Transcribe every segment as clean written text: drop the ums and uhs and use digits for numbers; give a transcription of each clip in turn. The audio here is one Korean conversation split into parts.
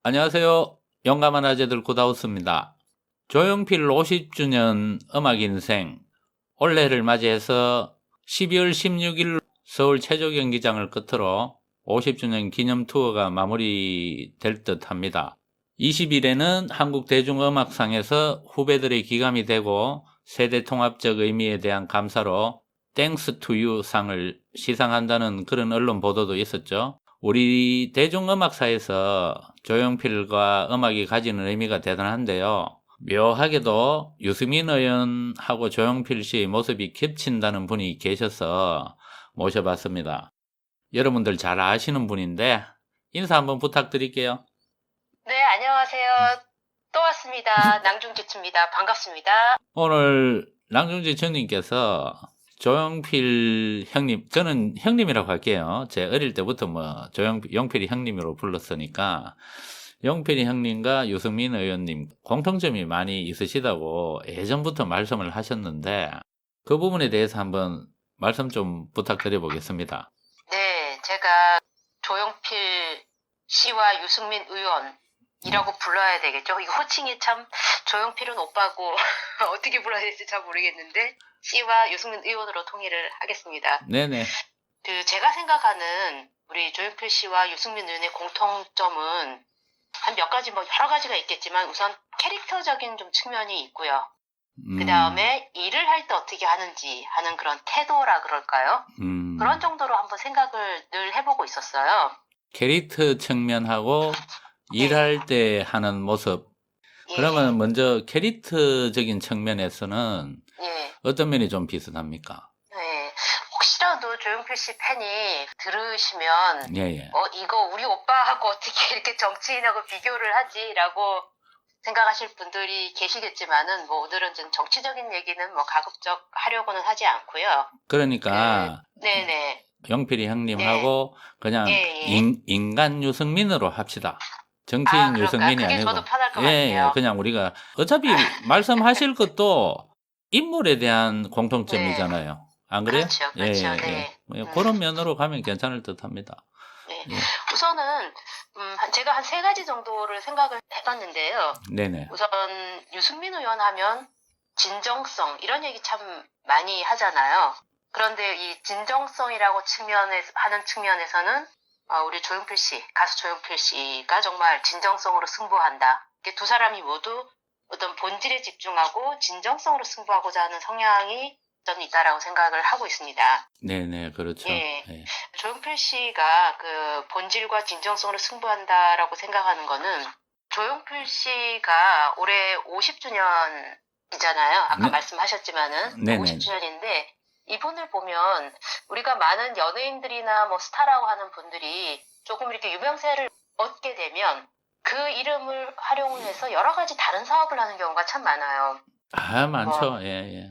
안녕하세요. 용감한 아재들 굿하우스입니다. 조용필 50주년 음악인생 올해를 맞이해서 12월 16일 서울 체조경기장을 끝으로 50주년 기념 투어가 마무리될 듯 합니다. 20일에는 한국대중음악상에서 후배들의 기감이 되고 세대통합적 의미에 대한 감사로 땡스 투 유 상을 시상한다는 그런 언론 보도도 있었죠. 우리 대중음악사에서 조용필과 음악이 가지는 의미가 대단한데요. 묘하게도 유승민 의원하고 조용필 씨의 모습이 겹친다는 분이 계셔서 모셔봤습니다. 여러분들 잘 아시는 분인데 인사 한번 부탁드릴게요. 네, 안녕하세요. 또 왔습니다. 낭중지추입니다. 반갑습니다. 오늘 낭중지추님께서 조용필 형님, 저는 형님이라고 할게요. 제 어릴 때부터 용필이 형님으로 불렀으니까 용필이 형님과 유승민 의원님 공통점이 많이 있으시다고 예전부터 말씀을 하셨는데 그 부분에 대해서 한번 말씀 좀 부탁드려 보겠습니다. 네, 제가 조용필 씨와 유승민 의원이라고 불러야 되겠죠. 이거 호칭이 참 조용필은 오빠고 어떻게 불러야 될지 잘 모르겠는데 씨와 유승민 의원으로 통일을 하겠습니다. 네네. 제가 생각하는 우리 조용필 씨와 유승민 의원의 공통점은 한 몇 가지 여러 가지가 있겠지만 우선 캐릭터적인 좀 측면이 있고요. 그 다음에 일을 할 때 어떻게 하는지 하는 그런 태도라 그럴까요? 그런 정도로 한번 생각을 늘 해보고 있었어요. 캐릭터 측면하고 일할 때 하는 모습. 그러면 먼저 캐릭터적인 측면에서는 어떤 면이 좀 비슷합니까? 네. 혹시라도 조용필 씨 팬이 들으시면 예. 이거 우리 오빠하고 어떻게 이렇게 정치인하고 비교를 하지라고 생각하실 분들이 계시겠지만은 오늘은 좀 정치적인 얘기는 가급적 하려고는 하지 않고요. 그러니까 네네. 용필이 형님하고 그냥 인간 유승민으로 합시다. 정치인 유승민이 그게 아니고. 저도 편할 것 같아요. 그냥 우리가 어차피 말씀하실 것도 인물에 대한 공통점이잖아요. 안 그래요? 그렇죠. 네. 그런 면으로 가면 괜찮을 듯합니다. 네. 우선은 제가 한 세 가지 정도를 생각을 해봤는데요. 네네. 우선 유승민 의원 하면 진정성 이런 얘기 참 많이 하잖아요. 그런데 이 진정성이라고 하는 측면에서는 우리 조용필 씨, 가수 조용필 씨가 정말 진정성으로 승부한다. 두 사람이 모두 어떤 본질에 집중하고 진정성으로 승부하고자 하는 성향이 저는 있다라고 생각을 하고 있습니다. 네네, 그렇죠. 네. 조용필 씨가 그 본질과 진정성으로 승부한다라고 생각하는 거는 조용필 씨가 올해 50주년이잖아요. 아까 말씀하셨지만은 50주년인데 이분을 보면 우리가 많은 연예인들이나 스타라고 하는 분들이 조금 이렇게 유명세를 얻게 되면 그 이름을 활용을 해서 여러 가지 다른 사업을 하는 경우가 참 많아요. 많죠. 예.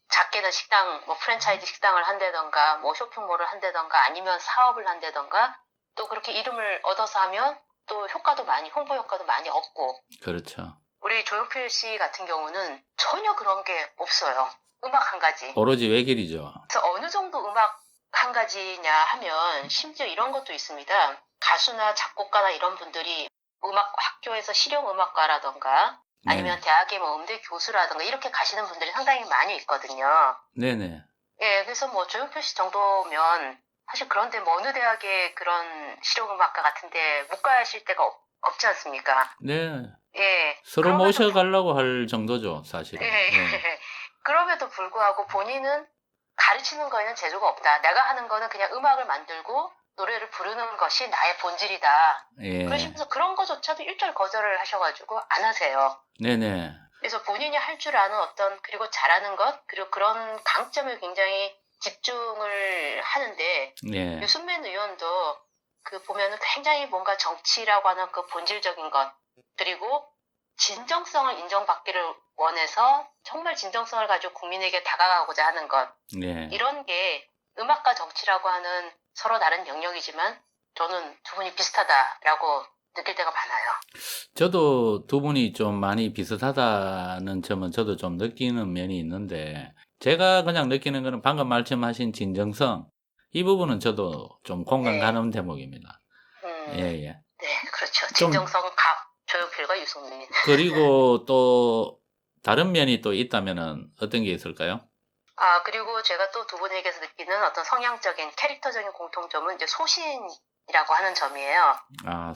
작게는 식당, 프랜차이즈 식당을 한다던가, 쇼핑몰을 한다던가, 아니면 사업을 한다던가, 또 그렇게 이름을 얻어서 하면 또 홍보 효과도 많이 얻고. 그렇죠. 우리 조용필 씨 같은 경우는 전혀 그런 게 없어요. 음악 한 가지. 오로지 외길이죠. 그래서 어느 정도 음악 한 가지냐 하면 심지어 이런 것도 있습니다. 가수나 작곡가나 이런 분들이 음악 학교에서 실용음악과라던가 아니면 대학의 음대 교수라든가 이렇게 가시는 분들이 상당히 많이 있거든요. 네네. 예, 그래서 조용필 씨 정도면 사실 그런데 어느 대학에 그런 실용음악과 같은데 못 가실 데가 없지 않습니까? 네. 예. 서로 모셔가려고 할 정도죠, 사실은. 그럼에도 불구하고 본인은 가르치는 거에는 재주가 없다. 내가 하는 거는 그냥 음악을 만들고 노래를 부르는 것이 나의 본질이다. 그러시면서 그런 거조차도 일절 거절을 하셔가지고 안 하세요. 네네. 그래서 본인이 할 줄 아는 그리고 잘하는 것, 그리고 그런 강점을 굉장히 집중을 하는데, 유승민 의원도 보면은 굉장히 뭔가 정치라고 하는 그 본질적인 것, 그리고 진정성을 인정받기를 원해서 정말 진정성을 가지고 국민에게 다가가고자 하는 것, 이런 게 음악과 정치라고 하는 서로 다른 영역이지만 저는 두 분이 비슷하다라고 느낄 때가 많아요. 저도 두 분이 좀 많이 비슷하다는 점은 저도 좀 느끼는 면이 있는데 제가 그냥 느끼는 거는 방금 말씀하신 진정성 이 부분은 저도 좀 공감 가는 대목입니다. 네, 그렇죠. 진정성, 유승민. 그리고 또 다른 면이 또 있다면은 어떤 게 있을까요? 그리고 제가 또 두 분에게서 느끼는 어떤 성향적인 캐릭터적인 공통점은 이제 소신이라고 하는 점이에요.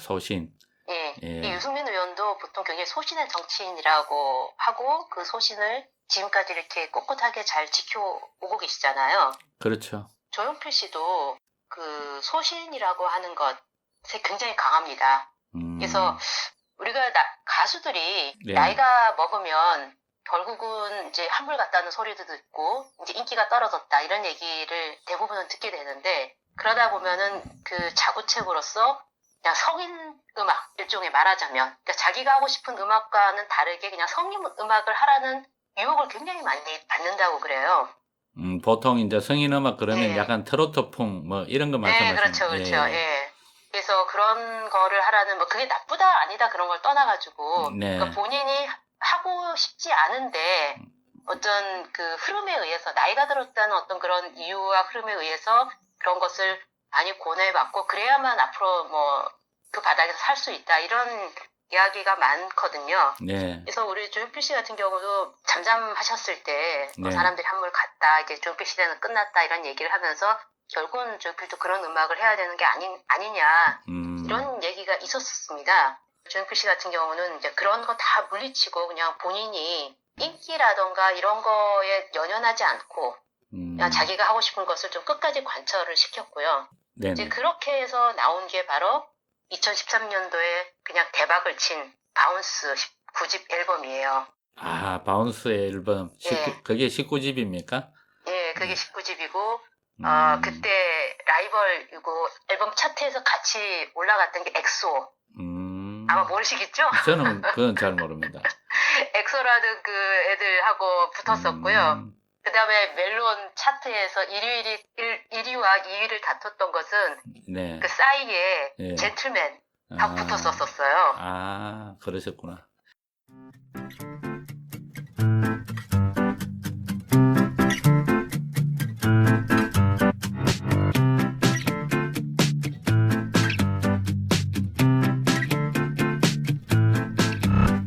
소신. 예. 예. 이 유승민 의원도 보통 굉장히 소신의 정치인이라고 하고 그 소신을 지금까지 이렇게 꿋꿋하게 잘 지켜오고 계시잖아요. 그렇죠. 조용필 씨도 그 소신이라고 하는 것에 굉장히 강합니다. 그래서 우리가 가수들이 네. 나이가 먹으면 결국은 이제 한물 같다는 소리도 듣고 이제 인기가 떨어졌다 이런 얘기를 대부분은 듣게 되는데 그러다 보면은 그 자구책으로서 그냥 성인 음악 일종의 말하자면 그러니까 자기가 하고 싶은 음악과는 다르게 그냥 성인 음악을 하라는 유혹을 굉장히 많이 받는다고 그래요. 보통 이제 성인 음악 그러면 네. 약간 트로트풍 뭐 이런 거 네, 말씀하시는 그렇죠, 그렇죠. 예. 그래서 그런 거를 하라는 뭐 그게 나쁘다 아니다 그런 걸 떠나가지고 네. 그러니까 본인이 하고 싶지 않은데 어떤 그 흐름에 의해서 나이가 들었다는 어떤 그런 이유와 흐름에 의해서 그런 것을 많이 고뇌받고 그래야만 앞으로 뭐 그 바닥에서 살 수 있다 이런 이야기가 많거든요. 네. 그래서 우리 조용필 씨 같은 경우도 잠잠하셨을 때 네. 사람들이 한물 갔다 이제 조용필 시대는 끝났다 이런 얘기를 하면서 결국은 조용필도 그런 음악을 해야 되는 게 아니냐 이런 얘기가 있었습니다. 조용필 씨 같은 경우는 이제 그런 거 다 물리치고 그냥 본인이 인기라던가 이런 거에 연연하지 않고 그냥 자기가 하고 싶은 것을 좀 끝까지 관철을 시켰고요. 네네. 이제 그렇게 해서 나온 게 바로 2013년도에 그냥 대박을 친 바운스 9집 앨범이에요. 바운스 앨범 예. 그게 19집입니까? 예, 그게 19집이고 그때 라이벌이고 앨범 차트에서 같이 올라갔던 게 엑소. 아마 모르시겠죠? 저는 그건 잘 모릅니다. 엑소라는 그 애들하고 붙었었고요. 그 다음에 멜론 차트에서 1위와 2위를 다퉜던 것은 네. 그 싸이의 예. 젠틀맨하고 붙었었어요. 그러셨구나.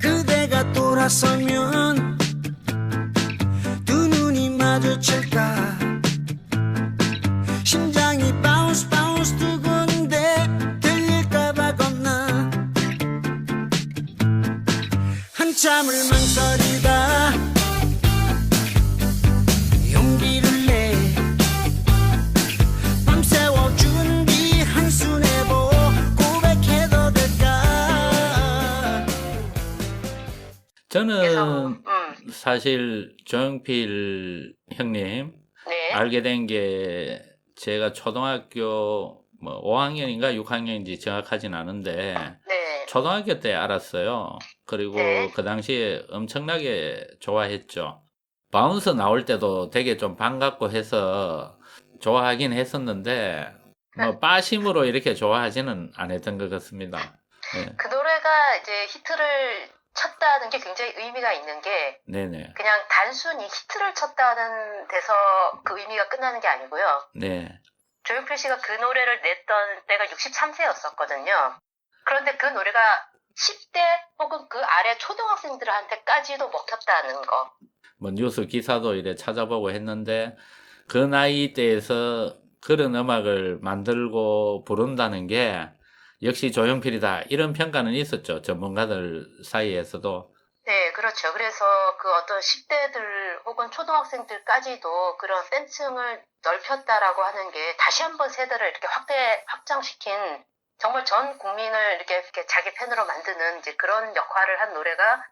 그대가 돌아서면 두 눈이 마주칠까 심장이 바운스 바운스 두근데 들릴까봐 겁나 한참을 망설이다 용기를 내 밤새워 준비 한수 내보 고백해도 될까 저는 사실 조용필 형님 네. 알게 된 게 제가 초등학교 뭐 5학년인가 6학년인지 정확하진 않은데 네. 초등학교 때 알았어요. 그리고 네. 그 당시에 엄청나게 좋아했죠. 바운스 나올 때도 되게 좀 반갑고 해서 좋아하긴 했었는데 뭐 빠심으로 이렇게 좋아하지는 않았던 것 같습니다. 네. 그 노래가 이제 히트를 쳤다는 게 굉장히 의미가 있는 게 네네. 그냥 단순히 히트를 쳤다는 데서 그 의미가 끝나는 게 아니고요. 네. 조용필 씨가 그 노래를 냈던 때가 63세였었거든요. 그런데 그 노래가 10대 혹은 그 아래 초등학생들한테까지도 먹혔다는 거. 뭐 뉴스 기사도 이래 찾아보고 했는데 그 나이대에서 그런 음악을 만들고 부른다는 게 역시 조용필이다 이런 평가는 있었죠. 전문가들 사이에서도. 네, 그렇죠. 그래서 그 어떤 10대들 혹은 초등학생들까지도 그런 팬층을 넓혔다라고 하는 게 다시 한번 세대를 이렇게 확장시킨 정말 전 국민을 이렇게 자기 팬으로 만드는 이제 그런 역할을 한 노래가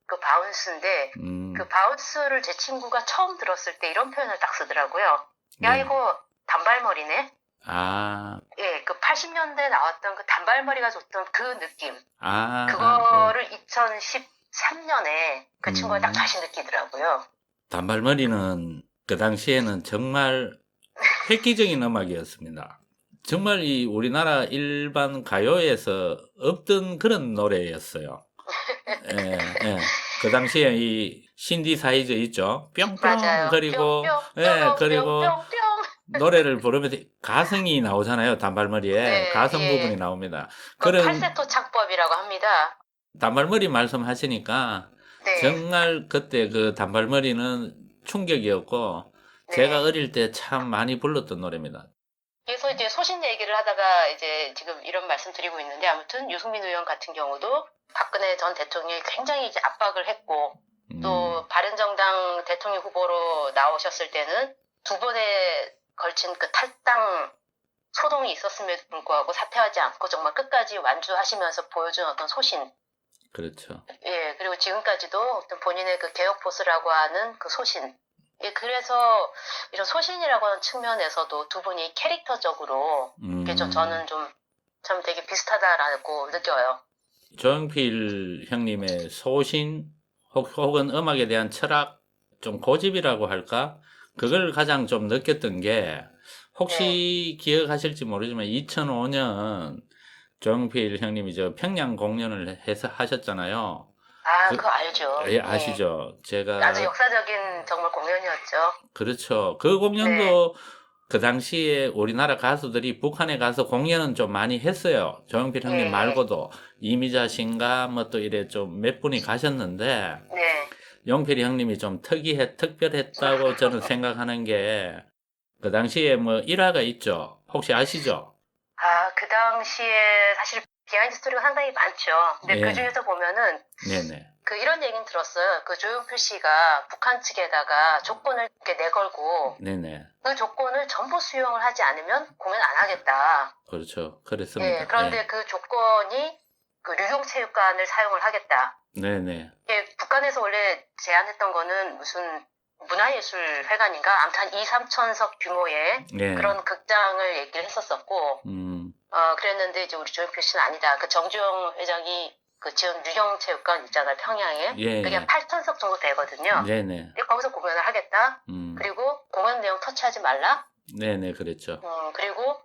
그 바운스인데 그 바운스를 제 친구가 처음 들었을 때 이런 표현을 딱 쓰더라고요. 야, 이거 단발머리네? 예, 그 80년대에 나왔던 그 단발머리가 줬던 그 느낌. 그거를 2013년에 그 친구가 딱 다시 느끼더라고요. 단발머리는 그 당시에는 정말 획기적인 음악이었습니다. 정말 이 우리나라 일반 가요에서 없던 그런 노래였어요. 예. 그 당시에 이 신디사이저 있죠. 뿅뿅 맞아요. 그리고 그리고 노래를 부르면서 가성이 나오잖아요. 단발머리에 네, 가성 예. 부분이 나옵니다. 그런 팔세토 창법이라고 합니다. 단발머리 말씀하시니까 네. 정말 그때 그 단발머리는 충격이었고 네. 제가 어릴 때 참 많이 불렀던 노래입니다. 그래서 이제 소신 얘기를 하다가 이제 지금 이런 말씀 드리고 있는데 아무튼 유승민 의원 같은 경우도 박근혜 전 대통령이 굉장히 이제 압박을 했고 또 바른정당 대통령 후보로 나오셨을 때는 두 번에 걸친 그 탈당 소동이 있었음에도 불구하고 사퇴하지 않고 정말 끝까지 완주하시면서 보여준 어떤 소신. 그렇죠. 예, 그리고 지금까지도 어떤 본인의 그 개혁 포스라고 하는 그 소신. 예, 그래서 이런 소신이라고 하는 측면에서도 두 분이 캐릭터적으로 이게 저는 좀 참 되게 비슷하다라고 느껴요. 조용필 형님의 소신 혹은 음악에 대한 철학, 좀 고집이라고 할까? 그걸 가장 좀 느꼈던 게 혹시 기억하실지 모르지만 2005년 조용필 형님이 저 평양 공연을 해서 하셨잖아요. 아, 그거 알죠. 예, 아시죠? 제가 아주 역사적인 정말 공연이었죠. 그렇죠. 그 공연도 그 당시에 우리나라 가수들이 북한에 가서 공연은 좀 많이 했어요. 조용필 형님 말고도 이미자 씨인가 뭐 또 이래 좀 몇 분이 가셨는데 네. 용필이 형님이 좀 특별했다고 저는 생각하는 게 그 당시에 뭐 일화가 있죠. 혹시 아시죠? 아, 그 당시에 사실 비하인드 스토리가 상당히 많죠. 근데 예. 그 중에서 보면은 네네. 그 이런 얘기는 들었어요. 그 조용필 씨가 북한 측에다가 조건을 이렇게 내걸고 네네. 그 조건을 전부 수용을 하지 않으면 공연 안 하겠다. 그렇죠. 그랬습니다. 예, 그런데 예. 그 조건이 그 류경체육관을 사용을 하겠다. 네네. 예, 북한에서 원래 제안했던 거는 무슨 문화예술회관인가? 아무튼 한 2, 3천석 규모의 예. 그런 극장을 얘기를 했었었고, 그랬는데 이제 우리 조용필 씨는 아니다. 그 정주영 회장이 그 지은 류경체육관 있잖아요, 평양에. 예, 그게 예. 8천석 정도 되거든요. 네네. 근데 거기서 공연을 하겠다. 그리고 공연 내용 터치하지 말라. 네네, 그랬죠. 그리고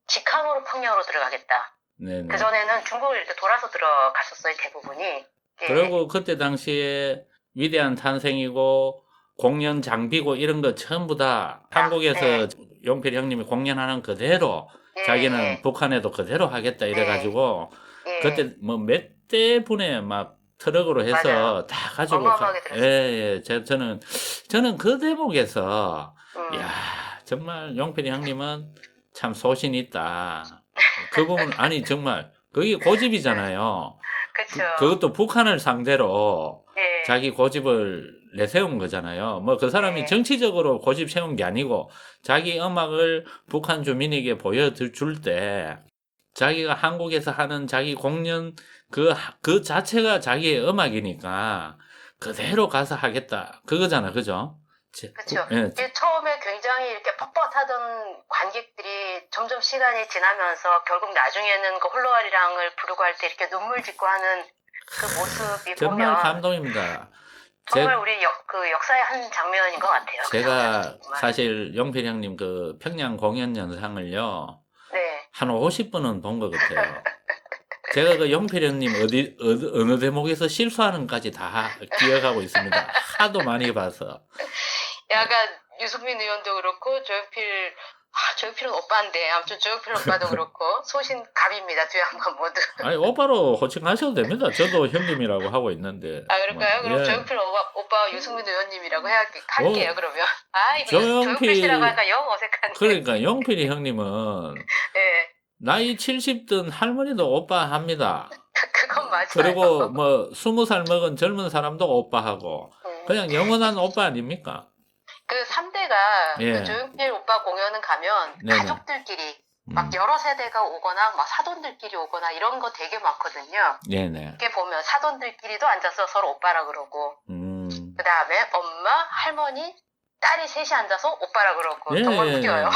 직항으로 평양으로 들어가겠다. 네네. 그 전에는 중국을 이렇게 돌아서 들어갔었어요, 대부분이. 예. 그리고 그때 당시에 위대한 탄생이고 공연 장비고 이런 거 전부 다 한국에서 용필 형님이 공연하는 그대로 자기는 북한에도 그대로 하겠다 이래가지고 그때 뭐 몇 대 분에 막 트럭으로 해서 맞아요. 다 가지고 어마어마하게 들었어요. 예. 저는 그 대목에서 야 정말 용필 형님은 참 소신이 있다. 그 부분 아니 정말 그게 고집이잖아요. 그렇죠. 그것도 북한을 상대로 네. 자기 고집을 내세운 거잖아요. 뭐 그 사람이 정치적으로 고집 세운 게 아니고 자기 음악을 북한 주민에게 보여줄 때 자기가 한국에서 하는 자기 공연 그 자체가 자기의 음악이니까 그대로 가서 하겠다. 그거잖아. 그죠? 그렇죠. 예. 이게 처음에 굉장히 이렇게 뻣뻣하던 관객들이 점점 시간이 지나면서 결국 나중에는 그 홀로아리랑을 부르고 할 때 이렇게 눈물 짓고 하는 그 모습이 정말 보면 감동입니다. 정말 우리 그 역사의 한 장면인 것 같아요. 제가 정말. 사실 용필 형님 그 평양 공연 영상을요. 네. 한 50번은 본 것 같아요. 제가 그 용필 형님 어느 대목에서 실수하는까지 다 기억하고 있습니다. 하도 많이 봐서. 약간 유승민 의원도 그렇고 조용필은 오빠인데 아무튼 조용필 오빠도 그렇고 소신갑입니다. 두 양반 모두. 아니 오빠로 호칭하셔도 됩니다. 저도 형님이라고 하고 있는데. 아 그럴까요? 그럼 예. 조용필 오빠 유승민 의원님이라고 할게요. 그러면. 아 이거 조용필- 조용필 씨라고 하니까 영 어색한데. 그러니까 용필이 형님은 네. 나이 70든 할머니도 오빠 합니다. 그건 맞아요. 그리고 뭐 20살 먹은 젊은 사람도 오빠하고 그냥 영원한 오빠 아닙니까? 그 3대가 예. 그 조용필 오빠 공연은 가면 네네. 가족들끼리 막 여러 세대가 오거나 막 사돈들끼리 오거나 이런 거 되게 많거든요. 네네. 이렇게 보면 사돈들끼리도 앉아서 서로 오빠라 그러고 그 다음에 엄마, 할머니, 딸이 셋이 앉아서 오빠라 그러고 예. 정말 웃겨요.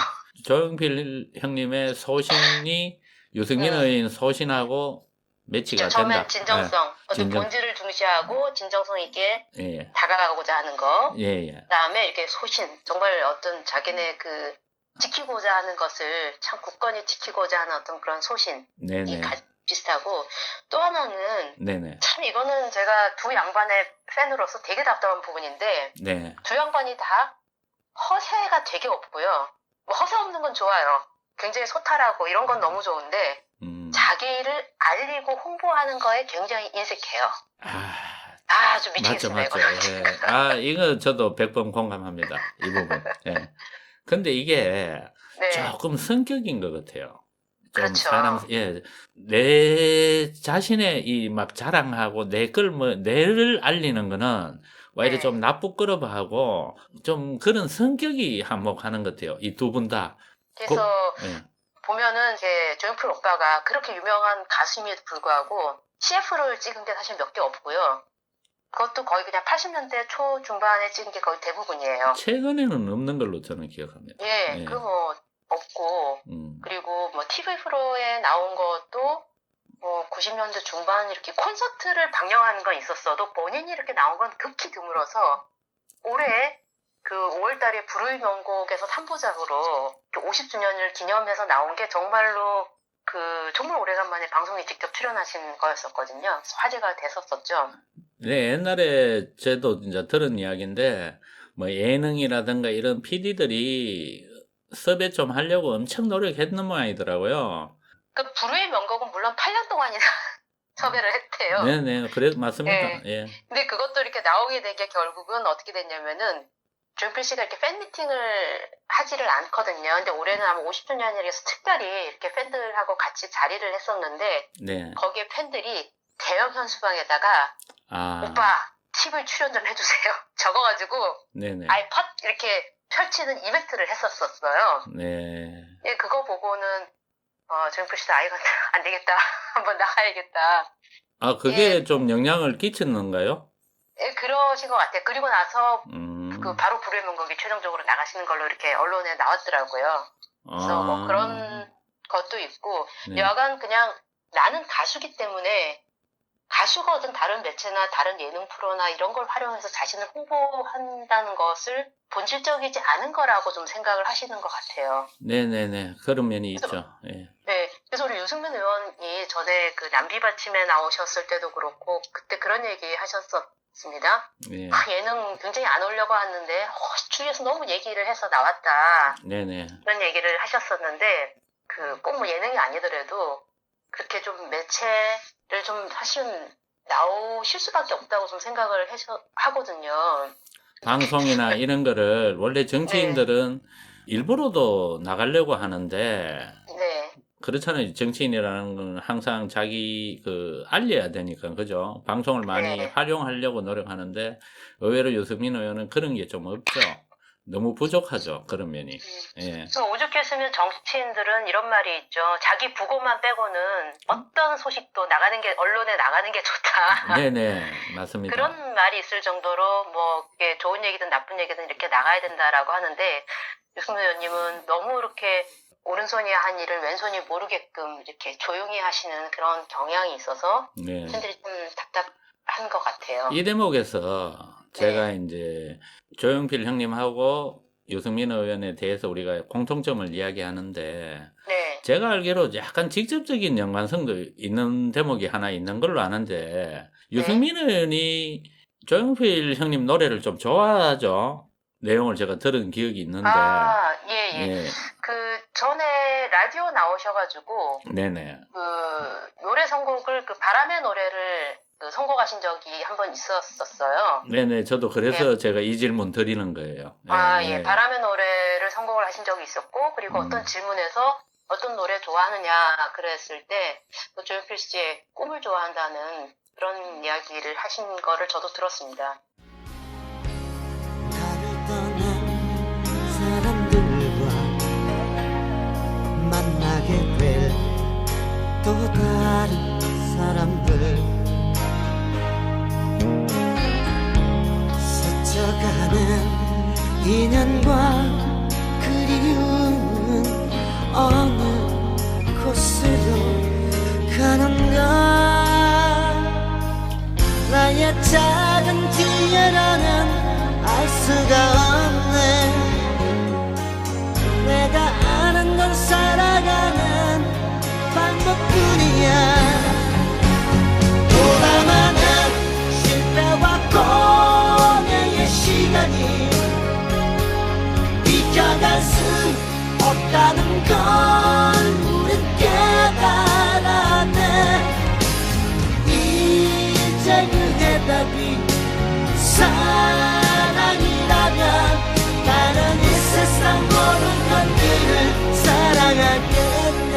조용필 형님의 소신이 유승민 의원 소신하고 매치가 된다. 처음엔 진정성, 어떤 진정. 본질을 중시하고 진정성 있게 예. 다가가고자 하는 거. 예. 그다음에 이렇게 소신, 정말 어떤 자기네 그 지키고자 하는 것을 참 굳건히 지키고자 하는 어떤 그런 소신이 네네. 비슷하고 또 하나는 네네. 참 이거는 제가 두 양반의 팬으로서 되게 답답한 부분인데 네. 두 양반이 다 허세가 되게 없고요. 뭐 허세 없는 건 좋아요. 굉장히 소탈하고 이런 건 너무 좋은데 자기를 알리고 홍보하는 거에 굉장히 인색해요. 좀 미치겠어요. 맞죠. 예. 이거 저도 100번 공감합니다. 이 부분. 예. 근데 이게 네. 조금 성격인 것 같아요. 좀 그렇죠. 내 자신의 이 막 자랑하고 내를 알리는 거는 오히려 네. 좀 나쁘끄러워하고 좀 그런 성격이 한몫하는 것 같아요. 이 두 분 다. 그래서 예. 보면은 이제 조용필 오빠가 그렇게 유명한 가수임에도 불구하고 CF를 찍은 게 사실 몇 개 없고요. 그것도 거의 그냥 80년대 초 중반에 찍은 게 거의 대부분이에요. 최근에는 없는 걸로 저는 기억합니다. 예, 예. 그 뭐 없고 그리고 뭐 TV 프로에 나온 것도 뭐 90년대 중반 이렇게 콘서트를 방영하는 건 있었어도 본인이 이렇게 나온 건 극히 드물어서 올해 그 5월달에 불후의 명곡에서 3부작으로 50주년을 기념해서 나온 게 정말로 정말 오래간만에 방송에 직접 출연하신 거였었거든요. 그래서 화제가 됐었었죠. 네, 옛날에 저도 이제 들은 이야기인데, 뭐 예능이라든가 이런 PD들이 섭외 좀 하려고 엄청 노력했는 모양이더라고요. 그 불후의 명곡은 물론 8년 동안이나 섭외를 했대요. 네네, 맞습니다. 네. 예. 근데 그것도 이렇게 나오게 된 게 결국은 어떻게 됐냐면은, 조용필 씨가 이렇게 팬미팅을 하지를 않거든요. 근데 올해는 아마 50주년이라서 특별히 이렇게 팬들하고 같이 자리를 했었는데, 네. 거기에 팬들이 대형 현수방에다가, 오빠, TV 출연 좀 해주세요. 적어가지고, 네네. 아이팟 이렇게 펼치는 이벤트를 했었어요. 네. 예, 그거 보고는, 조용필 씨도 이건 안 되겠다. 한번 나가야겠다. 그게 예. 좀 영향을 끼쳤는가요? 예, 그러신 것 같아요. 그리고 나서, 바로 불후의 명곡이 최종적으로 나가시는 걸로 이렇게 언론에 나왔더라고요. 그래서 뭐 그런 것도 있고, 네. 여간 그냥 나는 가수기 때문에 가수거든 다른 매체나 다른 예능 프로나 이런 걸 활용해서 자신을 홍보한다는 것을 본질적이지 않은 거라고 좀 생각을 하시는 것 같아요. 네네네. 그런 면이 있죠. 예. 네. 그래서 우리 유승민 의원이 전에 그 남비바침에 나오셨을 때도 그렇고, 그때 그런 얘기 하셨었습니다. 예. 예능 굉장히 안 오려고 하는데, 주위에서 너무 얘기를 해서 나왔다. 네네. 그런 얘기를 하셨었는데, 꼭 뭐 예능이 아니더라도, 그렇게 좀 매체를 좀 사실은 나오실 수밖에 없다고 좀 생각을 하거든요. 방송이나 이런 거를 원래 정치인들은 일부러도 나가려고 하는데 네. 그렇잖아요. 정치인이라는 건 항상 자기 알려야 되니까 그죠? 방송을 많이 네. 활용하려고 노력하는데 의외로 유승민 의원은 그런 게 좀 없죠. 너무 부족하죠. 그런 면이. 예. 그래서 오죽했으면 정치인들은 이런 말이 있죠. 자기 부고만 빼고는 어떤 소식도 언론에 나가는 게 좋다. 네네. 맞습니다. 그런 말이 있을 정도로 뭐 이게 좋은 얘기든 나쁜 얘기든 이렇게 나가야 된다라고 하는데, 유승민 의원님은 너무 이렇게 오른손이 한 일을 왼손이 모르게끔 이렇게 조용히 하시는 그런 경향이 있어서 네. 팬들이 좀 답답한 것 같아요. 이 대목에서 제가 이제 조용필 형님하고 유승민 의원에 대해서 우리가 공통점을 이야기하는데 네. 제가 알기로 약간 직접적인 연관성도 있는 대목이 하나 있는 걸로 아는데 유승민 의원이 조용필 형님 노래를 좀 좋아하죠. 내용을 제가 들은 기억이 있는데. 예. 전에 라디오 나오셔가지고 네네. 노래 선곡을 바람의 노래를 선곡하신 적이 한 번 있었었어요. 네네. 저도 그래서 제가 이 질문 드리는 거예요. 예. 바람의 노래를 선곡을 하신 적이 있었고, 그리고 어떤 질문에서 어떤 노래 좋아하느냐 그랬을 때 조용필 씨의 꿈을 좋아한다는 그런 이야기를 하신 거를 저도 들었습니다. 나를 떠난 사람들과 만나게 될 또 다른 사람들 스쳐가는 인연과 그리움은 어느 곳으로 가는가. 나의 작은 뒤에라는 알 수가 없네. 내가 아는 건 살아가는 방법뿐이야. 도담하는 실패와 고뇌의 시간이 비켜갈 수 없다는 걸 우린 깨달아. 사랑이라면 나는 이 세상 모든 것들을 사랑하겠네.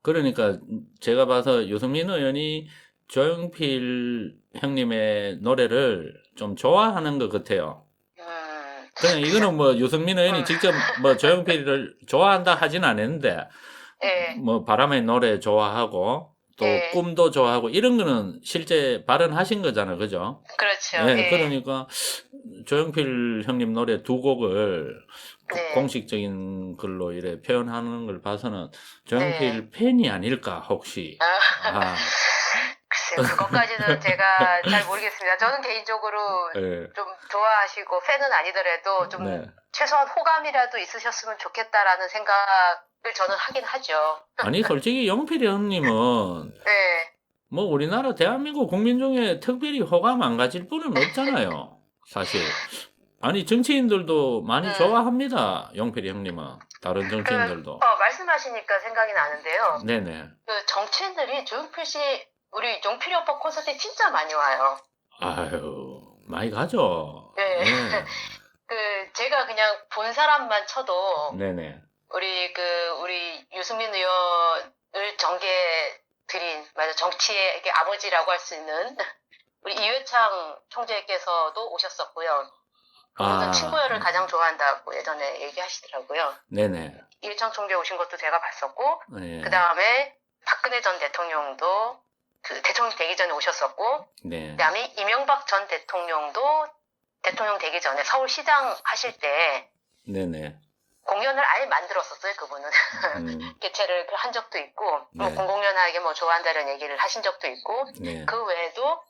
그러니까 제가 봐서 유승민 의원이 조용필 형님의 노래를 좀 좋아하는 것 같아요. 그냥 이거는 뭐 유승민 의원이 직접 뭐 조용필을 좋아한다 하진 않았는데 네. 뭐 바람의 노래 좋아하고 또 네. 꿈도 좋아하고 이런 거는 실제 발언하신 거잖아요, 그죠? 그렇죠. 네, 예. 그러니까 조용필 형님 노래 두 곡을 네. 공식적인 걸로 이래 표현하는 걸 봐서는 조용필 네. 팬이 아닐까 혹시? 아, 글쎄요, 그것까지는 제가 잘 모르겠습니다. 저는 개인적으로 네. 좀 좋아하시고 팬은 아니더라도 좀 네. 최소한 호감이라도 있으셨으면 좋겠다라는 생각을 저는 하긴 하죠. 아니 솔직히 영필이 형님은 네. 뭐 우리나라 대한민국 국민 중에 특별히 호감 안 가질 분은 없잖아요. 사실. 아니 정치인들도 많이 좋아합니다. 영필이 형님은. 다른 정치인들도. 말씀하시니까 생각이 나는데요. 네네. 그 정치인들이 조용필 씨, 우리 용필이 오빠 콘서트에 진짜 많이 와요. 아유, 많이 가죠. 네. 네. 제가 그냥 본 사람만 쳐도 네네. 우리 유승민 의원을 전개 드린, 정치의 아버지라고 할 수 있는 우리 이회창 총재께서도 오셨었고요. 그분은 친구열을 가장 좋아한다고 예전에 얘기하시더라고요. 네네. 이회창 총재 오신 것도 제가 봤었고, 네. 그 다음에 박근혜 전 대통령도 대통령 되기 전에 오셨었고, 네. 그 다음에 이명박 전 대통령도 대통령 되기 전에 서울시장 하실 때 네네. 공연을 아예 만들었었어요, 그분은. 개최를 한 적도 있고, 네. 공공연하게 좋아한다는 얘기를 하신 적도 있고, 네. 그 외에도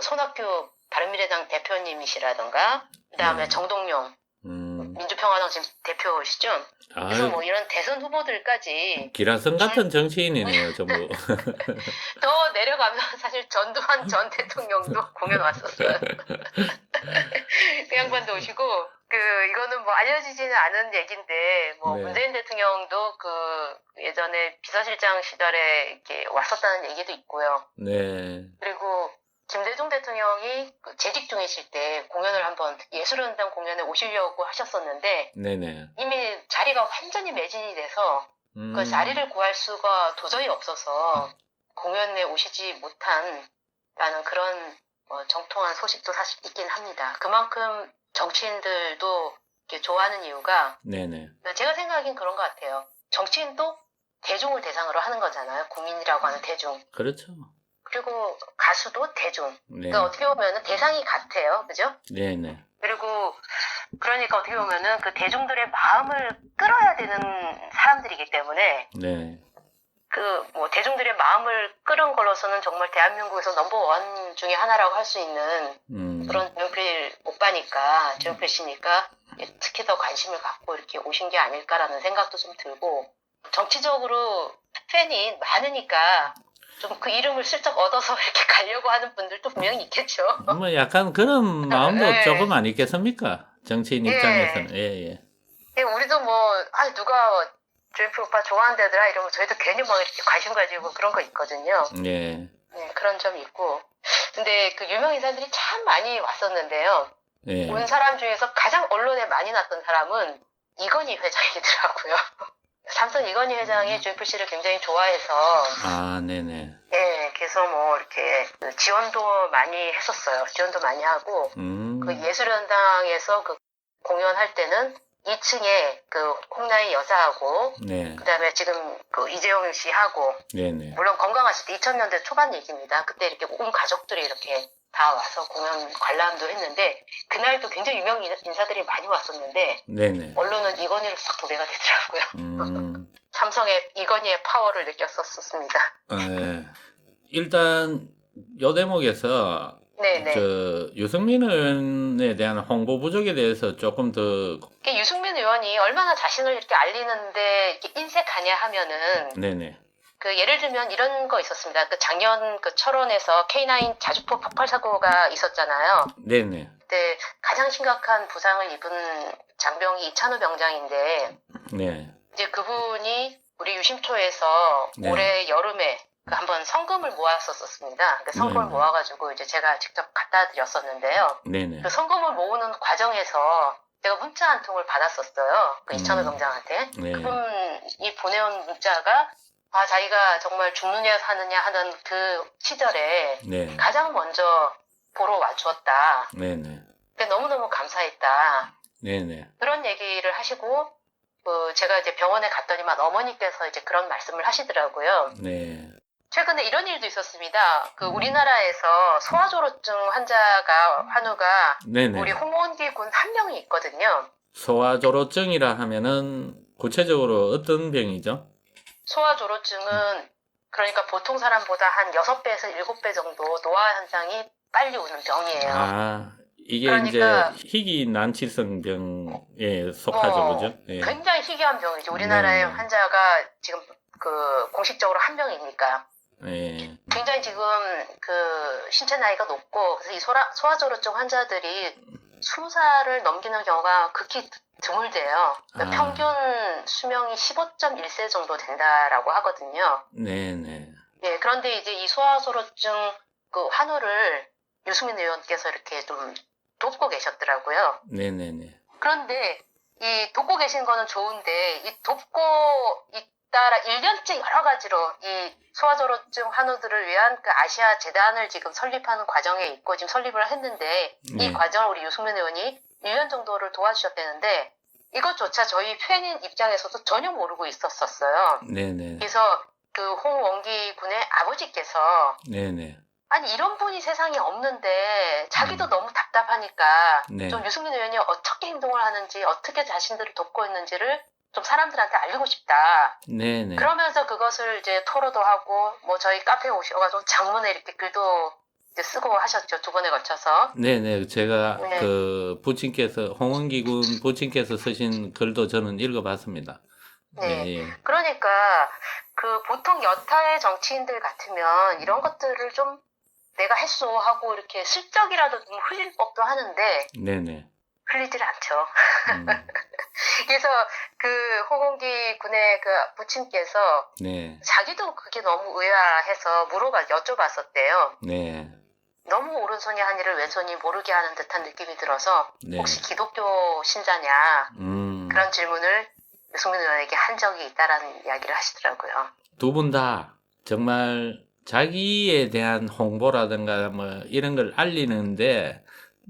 손학규 바른미래당 대표님이시라던가, 그 다음에 네. 정동영 민주평화당 지금 대표시죠? 그래서 이런 대선 후보들까지 기라성 같은 정치인이네요, 전부. 더 내려가면 사실 전두환 전 대통령도 공연 왔었어요. 그 양반도 오시고, 이거는 알려지지는 않은 얘기인데, 네. 문재인 대통령도 예전에 비서실장 시절에 이렇게 왔었다는 얘기도 있고요. 네. 그리고 김대중 대통령이 재직 중이실 때 공연을 한번 예술연당 공연에 오시려고 하셨었는데, 네네. 이미 자리가 완전히 매진이 돼서 그 자리를 구할 수가 도저히 없어서 공연에 오시지 못한라는 그런 정통한 소식도 사실 있긴 합니다. 그만큼 정치인들도 이렇게 좋아하는 이유가 네네. 제가 생각하기엔 그런 것 같아요. 정치인도 대중을 대상으로 하는 거잖아요. 국민이라고 하는 대중. 그렇죠. 그리고 가수도 대중. 네. 그러니까 어떻게 보면 대상이 같아요. 그죠? 네네. 그리고 그러니까 어떻게 보면은 그 대중들의 마음을 끌어야 되는 사람들이기 때문에 네. 대중들의 마음을 끌은 걸로서는 정말 대한민국에서 넘버원 중에 하나라고 할 수 있는 그런 조용필 오빠니까, 조용필 씨니까 특히 더 관심을 갖고 이렇게 오신 게 아닐까라는 생각도 좀 들고, 정치적으로 팬이 많으니까 좀 그 이름을 슬쩍 얻어서 이렇게 가려고 하는 분들도 분명히 있겠죠. 뭐 약간 그런 마음도 네. 조금 아니겠습니까? 정치인 입장에서는. 예. 우리도 누가 조용필 오빠 좋아한다더라 이러면 저희도 괜히 이렇게 관심 가지고 그런 거 있거든요. 네. 네, 그런 점이 있고. 근데 유명 인사들이 참 많이 왔었는데요. 예. 온 사람 중에서 가장 언론에 많이 났던 사람은 이건희 회장이더라고요. 삼성 이건희 회장이 조용필 씨를 굉장히 좋아해서. 네네. 네, 그래서 이렇게 지원도 많이 했었어요. 지원도 많이 하고. 예술연당에서 공연할 때는 2층에 홍나희 여사하고, 네. 그 다음에 지금 이재용 씨하고, 네네. 물론 건강하실 때 2000년대 초반 얘기입니다. 그때 이렇게 온 가족들이 이렇게 다 와서 공연 관람도 했는데, 그날도 굉장히 유명 인사들이 많이 왔었는데, 네네. 언론은 이건희로 싹 도배가 되더라고요. 삼성의 이건희의 파워를 느꼈었습니다. 네. 일단 요 대목에서 네네. 유승민 의원에 대한 홍보 부족에 대해서 조금 더. 유승민 의원이 얼마나 자신을 이렇게 알리는데 이렇게 인색하냐 하면은. 네네. 예를 들면 이런 거 있었습니다. 작년 철원에서 K9 자주포 폭발 사고가 있었잖아요. 네네. 그때 가장 심각한 부상을 입은 장병이 이찬호 병장인데. 네. 이제 그분이 우리 유심초에서 네. 올해 여름에 한번 성금을 모았었습니다. 그 성금을 네네. 모아가지고 이제 제가 직접 갖다 드렸었는데요. 네네. 그 성금을 모으는 과정에서 제가 문자 한 통을 받았었어요. 그 이찬호 병장한테. 네. 그분이 보내온 문자가 자기가 정말 죽느냐 사느냐 하는 그 시절에 네. 가장 먼저 보러 와주었다. 네네. 너무너무 감사했다. 네네. 그런 얘기를 하시고 제가 이제 병원에 갔더니만 어머니께서 이제 그런 말씀을 하시더라고요. 네. 최근에 이런 일도 있었습니다. 우리나라에서 소아조로증 환우가 네네. 우리 홍원기 군 한 명이 있거든요. 소아조로증이라 하면은 구체적으로 어떤 병이죠? 소아조로증은 그러니까 보통 사람보다 한 6배에서 7배 정도 노화 현상이 빨리 오는 병이에요. 이게 그러니까, 이제 희귀난치성 병에 속하죠, 그죠? 예. 굉장히 희귀한 병이죠. 우리나라의 네. 환자가 지금 공식적으로 한 명이니까. 예. 굉장히 지금 신체 나이가 높고 그래서 이 소아조로증 환자들이 20살을 넘기는 경우가 극히 드물대요. 그러니까 평균 수명이 15.1세 정도 된다라고 하거든요. 네네. 예, 그런데 이제 이 소아조로증 환우를 유승민 의원께서 이렇게 좀 돕고 계셨더라고요. 네네네. 그런데 이 돕고 계신 거는 좋은데 이 돕고 있다라 1년째 여러 가지로 이 소아조로증 환우들을 위한 그 아시아 재단을 지금 설립하는 과정에 있고 지금 설립을 했는데 네. 이 과정을 우리 유승민 의원이 1년 정도를 도와주셨다는데 이것조차 저희 팬인 입장에서도 전혀 모르고 있었어요. 네네. 그래서 홍원기 군의 아버지께서 네네. 아니 이런 분이 세상에 없는데 자기도 너무 답답하니까 네. 좀 유승민 의원이 어떻게 행동을 하는지 어떻게 자신들을 돕고 있는지를 좀 사람들한테 알리고 싶다. 네네. 그러면서 그것을 이제 토로도 하고 저희 카페에 오셔가지고 장문에 이렇게 글도 이제 쓰고 하셨죠. 2번에 걸쳐서. 네네. 제가 네. 홍원기 군 부친께서 쓰신 글도 저는 읽어봤습니다. 네. 예. 그러니까 보통 여타의 정치인들 같으면 이런 것들을 좀 내가 했소 하고 이렇게 슬쩍이라도 좀 흘릴 법도 하는데 네네. 흘리질 않죠. 그래서 홍원기 군의 부친께서 네. 자기도 그게 너무 의아해서 여쭤봤었대요. 네. 너무 오른손이 한 일을 왼손이 모르게 하는 듯한 느낌이 들어서 네. 혹시 기독교 신자냐 그런 질문을 유승민 의원에게 한 적이 있다라는 이야기를 하시더라고요. 두 분 다 정말 자기에 대한 홍보라든가 뭐 이런 걸 알리는데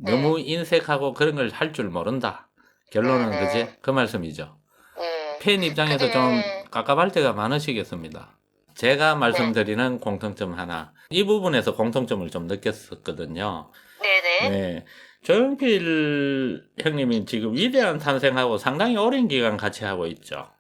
너무 인색하고 그런 걸 할 줄 모른다. 결론은 네네. 그지? 그 말씀이죠. 예. 팬 입장에서 그게- 좀 깝깝할 때가 많으시겠습니다. 제가 말씀드리는 공통점 하나. 이 부분에서 공통점을 좀 느꼈었거든요. 네네. 네. 조용필 형님이 지금 위대한 탄생하고 상당히 오랜 기간 같이 하고 있죠.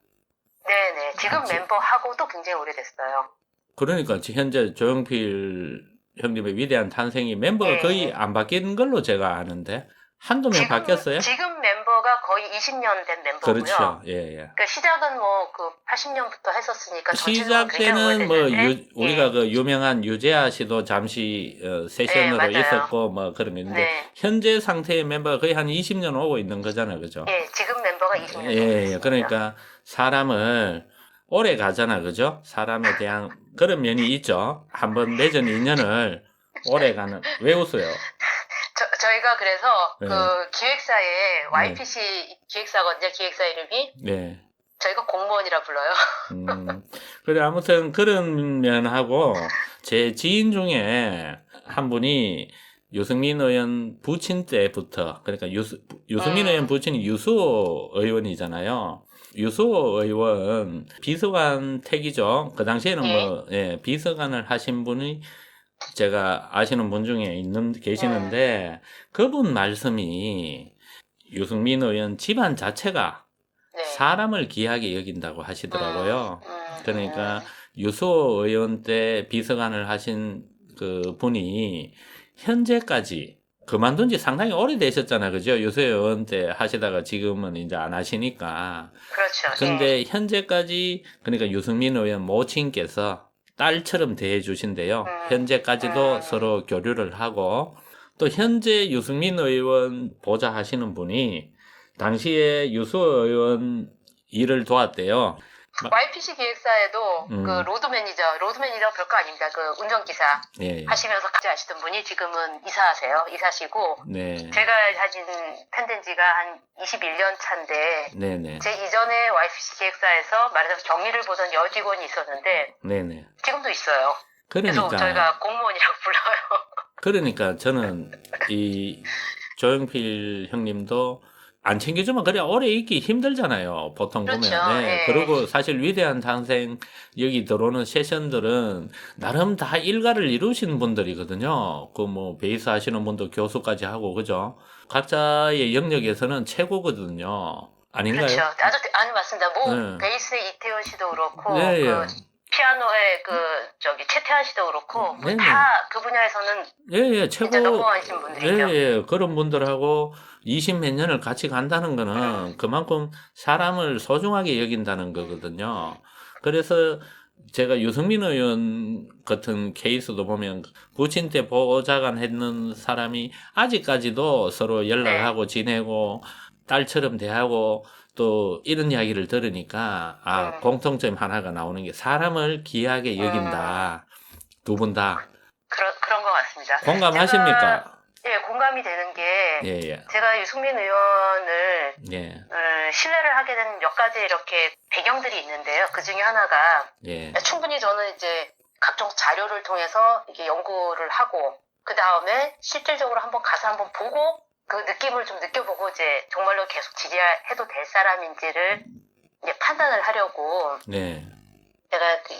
네네. 지금 같이. 멤버하고도 굉장히 오래됐어요. 그러니까 현재 조용필 형님의 위대한 탄생이 멤버가 네. 거의 안 바뀐 걸로 제가 아는데 한두 명 바뀌었어요? 지금 멤버가 거의 20년 된 멤버고요. 그렇죠. 예, 예. 그러니까 시작은 80년부터 했었으니까 시작 때는 우리가 유명한 유재하 씨도 잠시 세션으로 맞아요. 있었고 뭐 그런 게 있는데 네. 현재 상태의 멤버가 거의 한 20년 오고 있는 거잖아요. 그죠? 예, 지금 멤버가 20년 예, 됐습니다. 그러니까 사람을 오래 가잖아. 그죠? 사람에 대한 그런 면이 있죠. 한번 맺은 인연을 오래 가는. 왜 웃어요? 저희가 그래서 네. 기획사에 YPC 기획사거든요. 기획사 이름이. 네. 저희가 공무원이라 불러요. 그래, 아무튼 그런 면하고 제 지인 중에 한 분이 유승민 의원 부친 때부터, 그러니까 유승민 의원 부친이 유수호 의원이잖아요. 유수호 의원 비서관 택이죠. 그 당시에는 비서관을 하신 분이 제가 아시는 분 중에 계시는데 그분 말씀이 유승민 의원 집안 자체가 네. 사람을 귀하게 여긴다고 하시더라고요. 그러니까 유수호 의원 때 비서관을 하신 그 분이 현재까지 그만둔 지 상당히 오래되셨잖아요. 그죠? 유수호 의원 때 하시다가 지금은 이제 안 하시니까. 그렇죠. 근데 현재까지 그러니까 유승민 의원 모친께서 딸처럼 대해주신대요. 현재까지도 서로 교류를 하고 또 현재 유승민 의원 보좌 하시는 분이 당시에 유수호 의원 일을 도왔대요. YPC 기획사에도 그 로드 매니저 별거 아닙니다. 그 운전기사 예. 하시면서 같이 하시던 분이 지금은 이사시고 네. 제가 사진 팬된 지가 한 21년 차인데 네네. 제 이전에 YPC 기획사에서 말하자면 경리를 보던 여직원이 있었는데 네네. 지금도 있어요. 그러니까. 그래서 저희가 공무원이라고 불러요. 그러니까 저는 이 조용필 형님도 안 챙겨주면 그래 오래 있기 힘들잖아요. 보통 그렇죠. 보면. 네. 예. 그리고 사실 위대한 탄생 여기 들어오는 세션들은 나름 다 일가를 이루신 분들이거든요. 그 뭐 베이스 하시는 분도 교수까지 하고 그죠? 각자의 영역에서는 최고거든요. 아닌가요? 그렇죠. 아니 맞습니다. 뭐 네. 베이스의 이태원 씨도 그렇고 네, 그 예. 피아노의 최태환 씨도 그렇고 네네. 다 그 분야에서는 예, 최고. 진짜 넘버원이신 분들이죠. 예, 그런 분들하고 20몇 년을 같이 간다는 거는 그만큼 사람을 소중하게 여긴다는 거거든요. 그래서 제가 유승민 의원 같은 케이스도 보면 부친 때 보좌관 했는 사람이 아직까지도 서로 연락하고 지내고 딸처럼 대하고 또 이런 이야기를 들으니까 공통점 하나가 나오는 게 사람을 귀하게 여긴다. 두 분 다. 그런 것 같습니다. 공감하십니까? 예, 공감이 되는 게 예. 제가 유승민 의원을 예. 신뢰를 하게 된 몇 가지 이렇게 배경들이 있는데요. 그 중에 하나가 예. 충분히 저는 이제 각종 자료를 통해서 이게 연구를 하고 그 다음에 실질적으로 한번 가서 한번 보고 그 느낌을 좀 느껴보고 이제 정말로 계속 지지해도 될 사람인지를 이제 판단을 하려고 네. 제가 그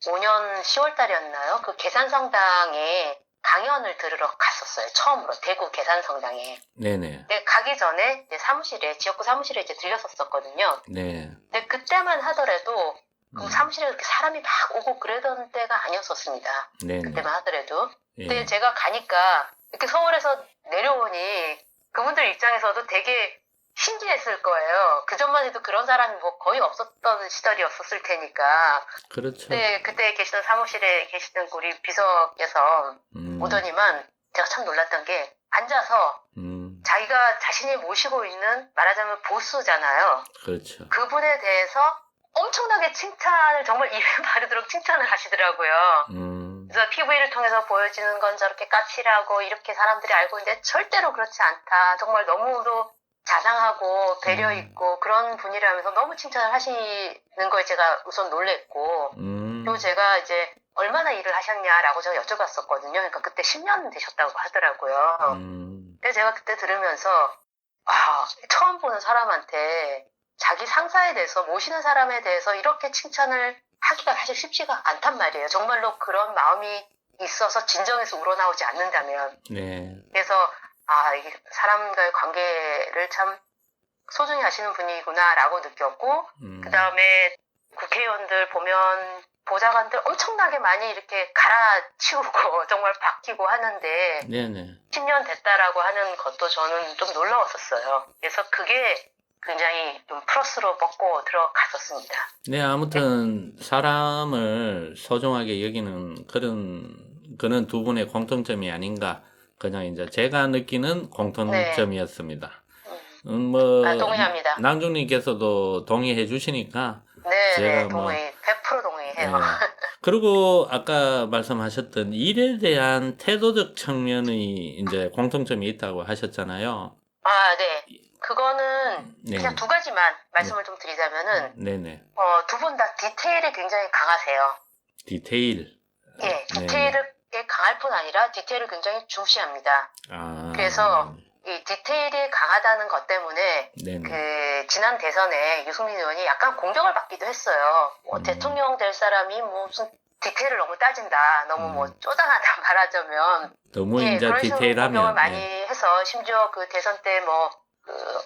2015년 10월 달이었나요? 그 계산성당에 강연을 들으러 갔었어요. 처음으로 대구 계산성당에. 네네. 근데 가기 전에 이제 지역구 사무실에 이제 들렸었거든요. 네. 근데 그때만 하더라도 그 사무실에 그렇게 사람이 막 오고 그러던 때가 아니었었습니다. 네네. 그때만 하더라도. 예. 근데 제가 가니까 이렇게 서울에서 내려오니 그분들 입장에서도 되게 신기했을 거예요. 그전만 해도 그런 사람이 뭐 거의 없었던 시절이었을 테니까. 그렇죠. 그때 계시던 사무실에 계시던 우리 비서께서 오더니만 제가 참 놀랐던 게 앉아서 자기가 자신이 모시고 있는 말하자면 보스잖아요. 그렇죠. 그분에 대해서 엄청나게 칭찬을 정말 입에 바르도록 칭찬을 하시더라고요. 그래서 PV를 통해서 보여지는 건 저렇게 까칠하고 이렇게 사람들이 알고 있는데 절대로 그렇지 않다. 정말 너무도 자상하고 배려 있고 그런 분이라면서 너무 칭찬을 하시는 거에 제가 우선 놀랬고 그리고 제가 이제 얼마나 일을 하셨냐라고 제가 여쭤봤었거든요. 그러니까 그때 10년 되셨다고 하더라고요. 그래서 제가 그때 들으면서 처음 보는 사람한테 자기 상사에 대해서 모시는 사람에 대해서 이렇게 칭찬을 하기가 사실 쉽지가 않단 말이에요. 정말로 그런 마음이 있어서 진정해서 우러나오지 않는다면. 네. 그래서 이게 사람과의 관계를 참 소중히 하시는 분이구나라고 느꼈고 그 다음에 국회의원들 보면 보좌관들 엄청나게 많이 이렇게 갈아치우고 정말 바뀌고 하는데 네네. 10년 됐다라고 하는 것도 저는 좀 놀라웠었어요. 그래서 그게 굉장히 좀 플러스로 먹고 들어갔었습니다. 네, 아무튼 사람을 소중하게 여기는 그런 두 분의 공통점이 아닌가. 그냥 이제 제가 느끼는 공통점이었습니다. 동의합니다. 낭중님께서도 동의해 주시니까. 네, 동의. 100% 동의해요. 네. 그리고 아까 말씀하셨던 일에 대한 태도적 측면의 이제 공통점이 있다고 하셨잖아요. 네. 그거는 그냥 두 가지만 말씀을 좀 드리자면은 네네. 두 분 다 디테일에 굉장히 강하세요. 디테일. 예, 디테일에 강할 뿐 아니라 디테일을 굉장히 중시합니다. 그래서 이 디테일이 강하다는 것 때문에 지난 대선에 유승민 의원이 약간 공격을 받기도 했어요. 대통령 될 사람이 무슨 디테일을 너무 따진다, 너무 쪼잔하다 말하자면. 너무 이제 그런 식으로 디테일하면 공격을 많이 해서 심지어 그 대선 때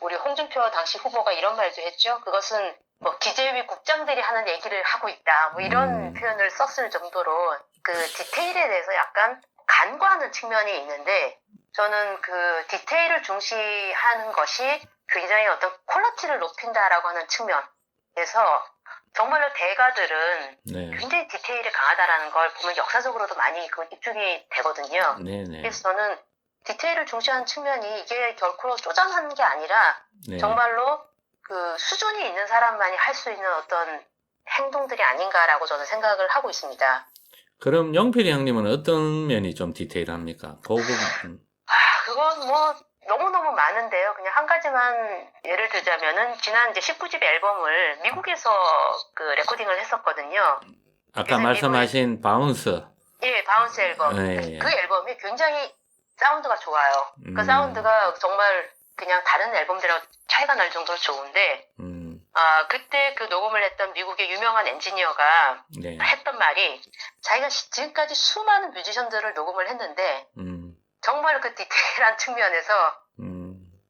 우리 홍준표 당시 후보가 이런 말도 했죠. 그것은 기재위 국장들이 하는 얘기를 하고 있다. 이런 표현을 썼을 정도로 그 디테일에 대해서 약간 간과하는 측면이 있는데 저는 그 디테일을 중시하는 것이 굉장히 어떤 퀄리티를 높인다라고 하는 측면에서 정말로 대가들은 굉장히 디테일이 강하다라는 걸 보면 역사적으로도 많이 입증이 되거든요. 그래서 저는 디테일을 중시하는 측면이 이게 결코 쪼잔한 게 아니라 정말로 그 수준이 있는 사람만이 할 수 있는 어떤 행동들이 아닌가라고 저는 생각을 하고 있습니다. 그럼 영필이 형님은 어떤 면이 좀 디테일합니까? 그 부분. 그건 뭐 너무너무 많은데요. 그냥 한 가지만 예를 들자면은 지난 이제 19집 앨범을 미국에서 그 레코딩을 했었거든요. 아까 말씀하신 바운스. 예, 바운스 앨범. 예. 그 앨범이 굉장히 사운드가 좋아요. 그 사운드가 정말 그냥 다른 앨범들하고 차이가 날 정도로 좋은데, 그때 그 녹음을 했던 미국의 유명한 엔지니어가 네. 했던 말이 자기가 지금까지 수많은 뮤지션들을 녹음을 했는데, 정말 그 디테일한 측면에서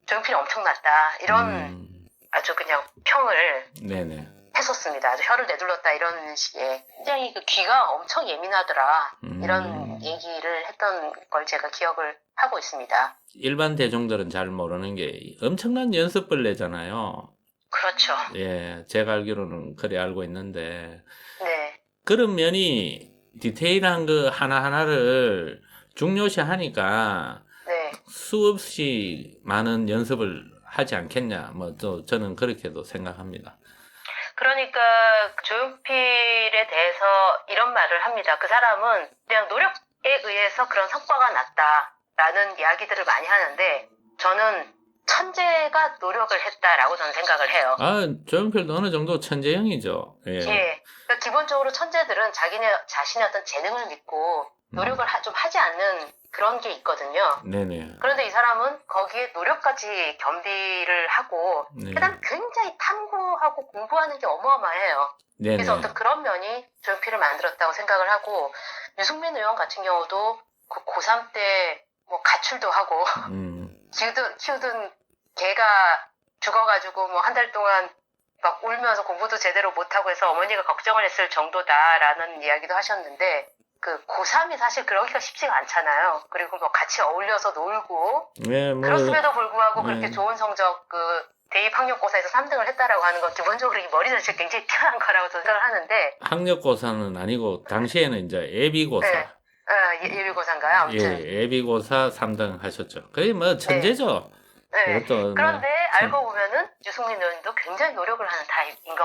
조용필이 엄청났다. 이런 아주 그냥 평을 네네. 했었습니다. 아주 혀를 내둘렀다 이런 식의 굉장히 그 귀가 엄청 예민하더라 이런 얘기를 했던 걸 제가 기억을 하고 있습니다. 일반 대중들은 잘 모르는 게 엄청난 연습벌레잖아요. 그렇죠. 예, 제가 알기로는 그래 알고 있는데 네. 그런 면이 디테일한 그 하나하나를 중요시하니까 네. 수없이 많은 연습을 하지 않겠냐. 뭐 또 저는 그렇게도 생각합니다. 그러니까 조용필에 대해서 이런 말을 합니다. 그 사람은 그냥 노력에 의해서 그런 성과가 났다라는 이야기들을 많이 하는데 저는 천재가 노력을 했다라고 저는 생각을 해요. 조용필도 어느 정도 천재형이죠. 예. 예. 그러니까 기본적으로 천재들은 자기네 자신의 어떤 재능을 믿고 노력을 좀 하지 않는 그런 게 있거든요. 네네. 그런데 이 사람은 거기에 노력까지 겸비를 하고 네. 그다음 굉장히 탐구하고 공부하는 게 어마어마해요. 네네. 그래서 어떤 그런 면이 조용필을 만들었다고 생각을 하고 유승민 의원 같은 경우도 그 고3 때 뭐 가출도 하고 키우던 개가 죽어가지고 뭐 한 달 동안 막 울면서 공부도 제대로 못하고 해서 어머니가 걱정을 했을 정도다라는 이야기도 하셨는데 그 고3이 사실 그러기가 쉽지가 않잖아요. 그리고 뭐 같이 어울려서 놀고 네, 뭐, 그렇음에도 불구하고 네. 그렇게 좋은 성적 그 대입학력고사에서 3등을 했다라고 하는 건 기본적으로 이 머리 자체가 굉장히 뛰어난 거라고 생각을 하는데 학력고사는 아니고 당시에는 이제 예비고사. 네. 예비고사인가요? 아무튼 예, 예비고사 3등 하셨죠. 그게 뭐 천재죠. 네. 그것도 그런데 뭐, 알고 보면은 유승민 의원도 굉장히 노력을 하는 타입인 것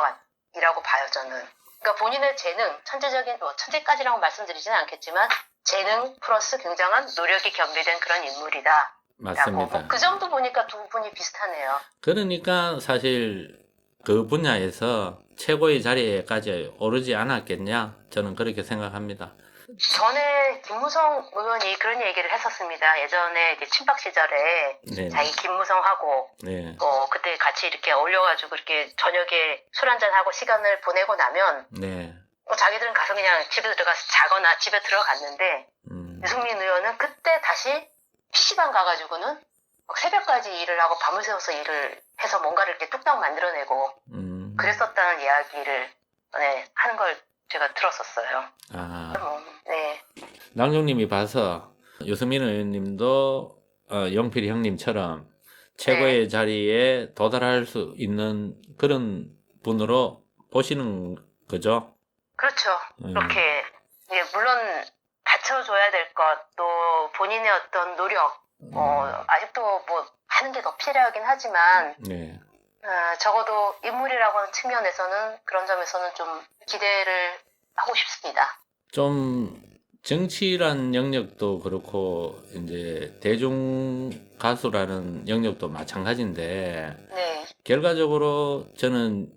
같이라고 봐요, 저는. 그러니까 본인의 재능, 천재적인, 뭐 천재까지라고 말씀드리지는 않겠지만 재능 플러스 굉장한 노력이 겸비된 그런 인물이다. 맞습니다. 뭐 그 정도 보니까 두 분이 비슷하네요. 그러니까 사실 그 분야에서 최고의 자리에까지 오르지 않았겠냐? 저는 그렇게 생각합니다. 전에 김무성 의원이 그런 얘기를 했었습니다. 예전에 이제 친박 시절에 네. 자기 김무성하고 네. 그때 같이 이렇게 어울려가지고 이렇게 저녁에 술 한잔하고 시간을 보내고 나면 네. 자기들은 가서 그냥 집에 들어가서 자거나 집에 들어갔는데 유승민 의원은 그때 다시 PC방 가가지고는 막 새벽까지 일을 하고 밤을 새워서 일을 해서 뭔가를 이렇게 뚝딱 만들어내고 그랬었다는 이야기를 하는 걸 제가 들었었어요. 네. 낭종님이 봐서 유승민 의원님도 영필이 형님처럼 최고의 자리에 도달할 수 있는 그런 분으로 보시는 거죠? 그렇죠. 그렇게 물론 받쳐줘야 될 것, 또 본인의 어떤 노력, 아직도 뭐 하는 게 더 필요하긴 하지만 네. 적어도 인물이라고 하는 측면에서는 그런 점에서는 좀 기대를 하고 싶습니다. 좀 정치란 영역도 그렇고 이제 대중 가수라는 영역도 마찬가지인데 네. 결과적으로 저는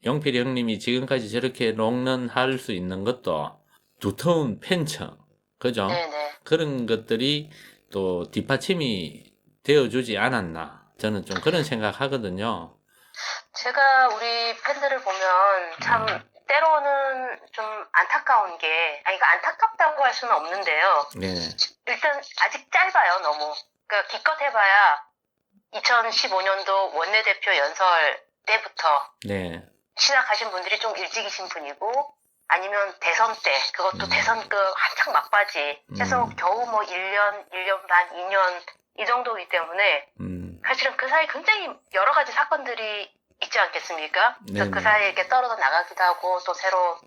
영필이 형님이 지금까지 저렇게 롱런할 수 있는 것도 두터운 팬층, 그죠? 네네. 그런 것들이 또 뒷받침이 되어주지 않았나 저는 좀 그런 생각하거든요. 제가 우리 팬들을 보면 참 때로는 좀 안타까운 게, 이거 안타깝다고 할 수는 없는데요. 네. 일단 아직 짧아요, 너무. 그러니까 기껏 해봐야 2015년도 원내대표 연설 때부터 네. 시작하신 분들이 좀 일찍이신 분이고, 아니면 대선 때, 그것도 대선 한창 막바지, 해서 겨우 뭐 1년, 1년 반, 2년 이 정도이기 때문에 사실은 그 사이 굉장히 여러 가지 사건들이 있지 않겠습니까? 그래서 그 사이에 이렇게 떨어져 나가기도 하고 또 새로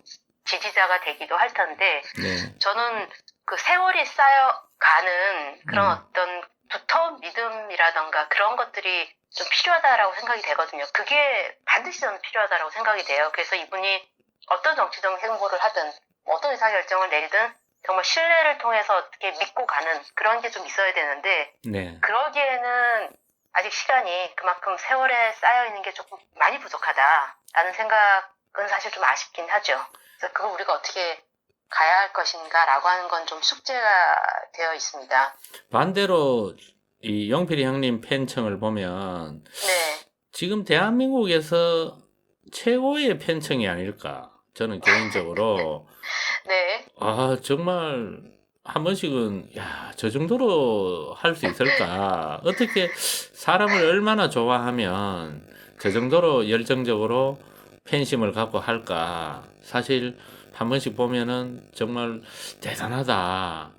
지지자가 되기도 할 텐데 네. 저는 그 세월이 쌓여가는 그런 어떤 두터운 믿음이라던가 그런 것들이 좀 필요하다라고 생각이 되거든요. 그게 반드시 저는 필요하다라고 생각이 돼요. 그래서 이분이 어떤 정치적 행보를 하든 어떤 의사결정을 내리든 정말 신뢰를 통해서 어떻게 믿고 가는 그런 게 좀 있어야 되는데 네. 그러기에는 아직 시간이 그만큼 세월에 쌓여있는 게 조금 많이 부족하다라는 생각은 사실 좀 아쉽긴 하죠. 그래서 그걸 우리가 어떻게 가야 할 것인가라고 하는 건 좀 숙제가 되어 있습니다. 반대로 이 영필이 형님 팬층을 보면 네. 지금 대한민국에서 최고의 팬층이 아닐까. 저는 개인적으로 네. 정말 한 번씩은 저 정도로 할 수 있을까? 어떻게 사람을 얼마나 좋아하면 저 정도로 열정적으로 팬심을 갖고 할까? 사실 한 번씩 보면은 정말 대단하다.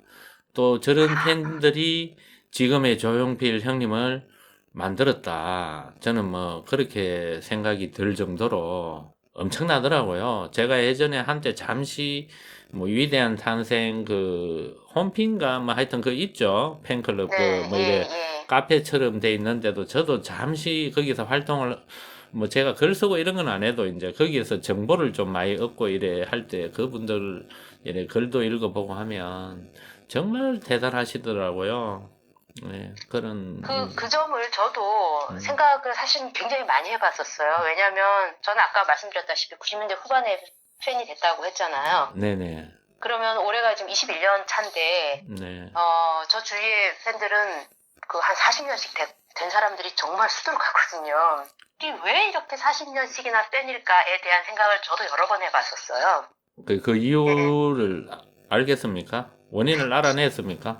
또 저런 팬들이 지금의 조용필 형님을 만들었다. 저는 뭐 그렇게 생각이 들 정도로 엄청나더라고요. 제가 예전에 한때 잠시 뭐 위대한 탄생 그 홈피인가 뭐 하여튼 그 있죠. 팬클럽 네. 그 뭐 이래 예. 카페처럼 돼 있는데도 저도 잠시 거기서 활동을 뭐 제가 글 쓰고 이런 건 안 해도 이제 거기에서 정보를 좀 많이 얻고 이래 할 때 그분들 이래 글도 읽어보고 하면 정말 대단하시더라고요. 네, 그런 그 점을 저도 생각을 사실 굉장히 많이 해봤었어요. 왜냐면 저는 아까 말씀드렸다시피 90년대 후반에 팬이 됐다고 했잖아요. 네네. 그러면 올해가 지금 21년 차인데, 네. 저 주위의 팬들은 그 한 40년씩 된 사람들이 정말 수두룩하거든요. 이게 왜 이렇게 40년씩이나 팬일까에 대한 생각을 저도 여러 번 해봤었어요. 그 이유를 알겠습니까? 원인을 알아냈습니까?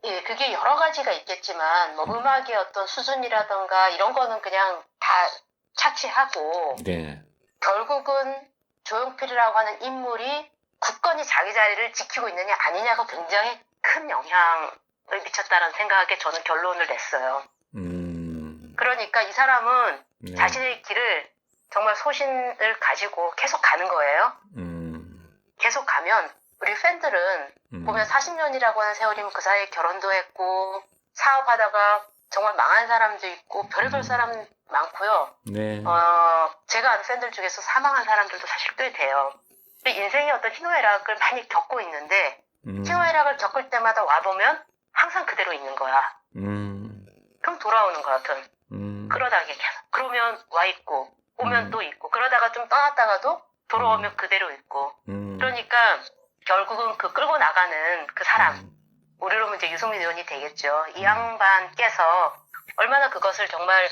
예, 그게 여러 가지가 있겠지만, 뭐 음악의 어떤 수준이라던가 이런 거는 그냥 다 차치하고, 네. 결국은 조용필이라고 하는 인물이 굳건히 자기 자리를 지키고 있느냐 아니냐가 굉장히 큰 영향을 미쳤다는 생각에 저는 결론을 냈어요. 그러니까 이 사람은 네. 자신의 길을 정말 소신을 가지고 계속 가는 거예요. 계속 가면 우리 팬들은 보면 40년이라고 하는 세월이면 그 사이에 결혼도 했고 사업하다가 정말 망한 사람도 있고 별의별 사람 많고요. 네. 제가 아는 팬들 중에서 사망한 사람들도 사실 꽤 돼요. 인생의 어떤 희노애락을 많이 겪고 있는데 희노애락을 겪을 때마다 와보면 항상 그대로 있는 거야. 그럼 돌아오는 거야. 그러다가 계속 그러면 와 있고 오면 또 있고 그러다가 좀 떠났다가도 돌아오면 그대로 있고 그러니까 결국은 그 끌고 나가는 그 사람 우리로 보면 이제 유승민 의원이 되겠죠. 이 양반께서 얼마나 그것을 정말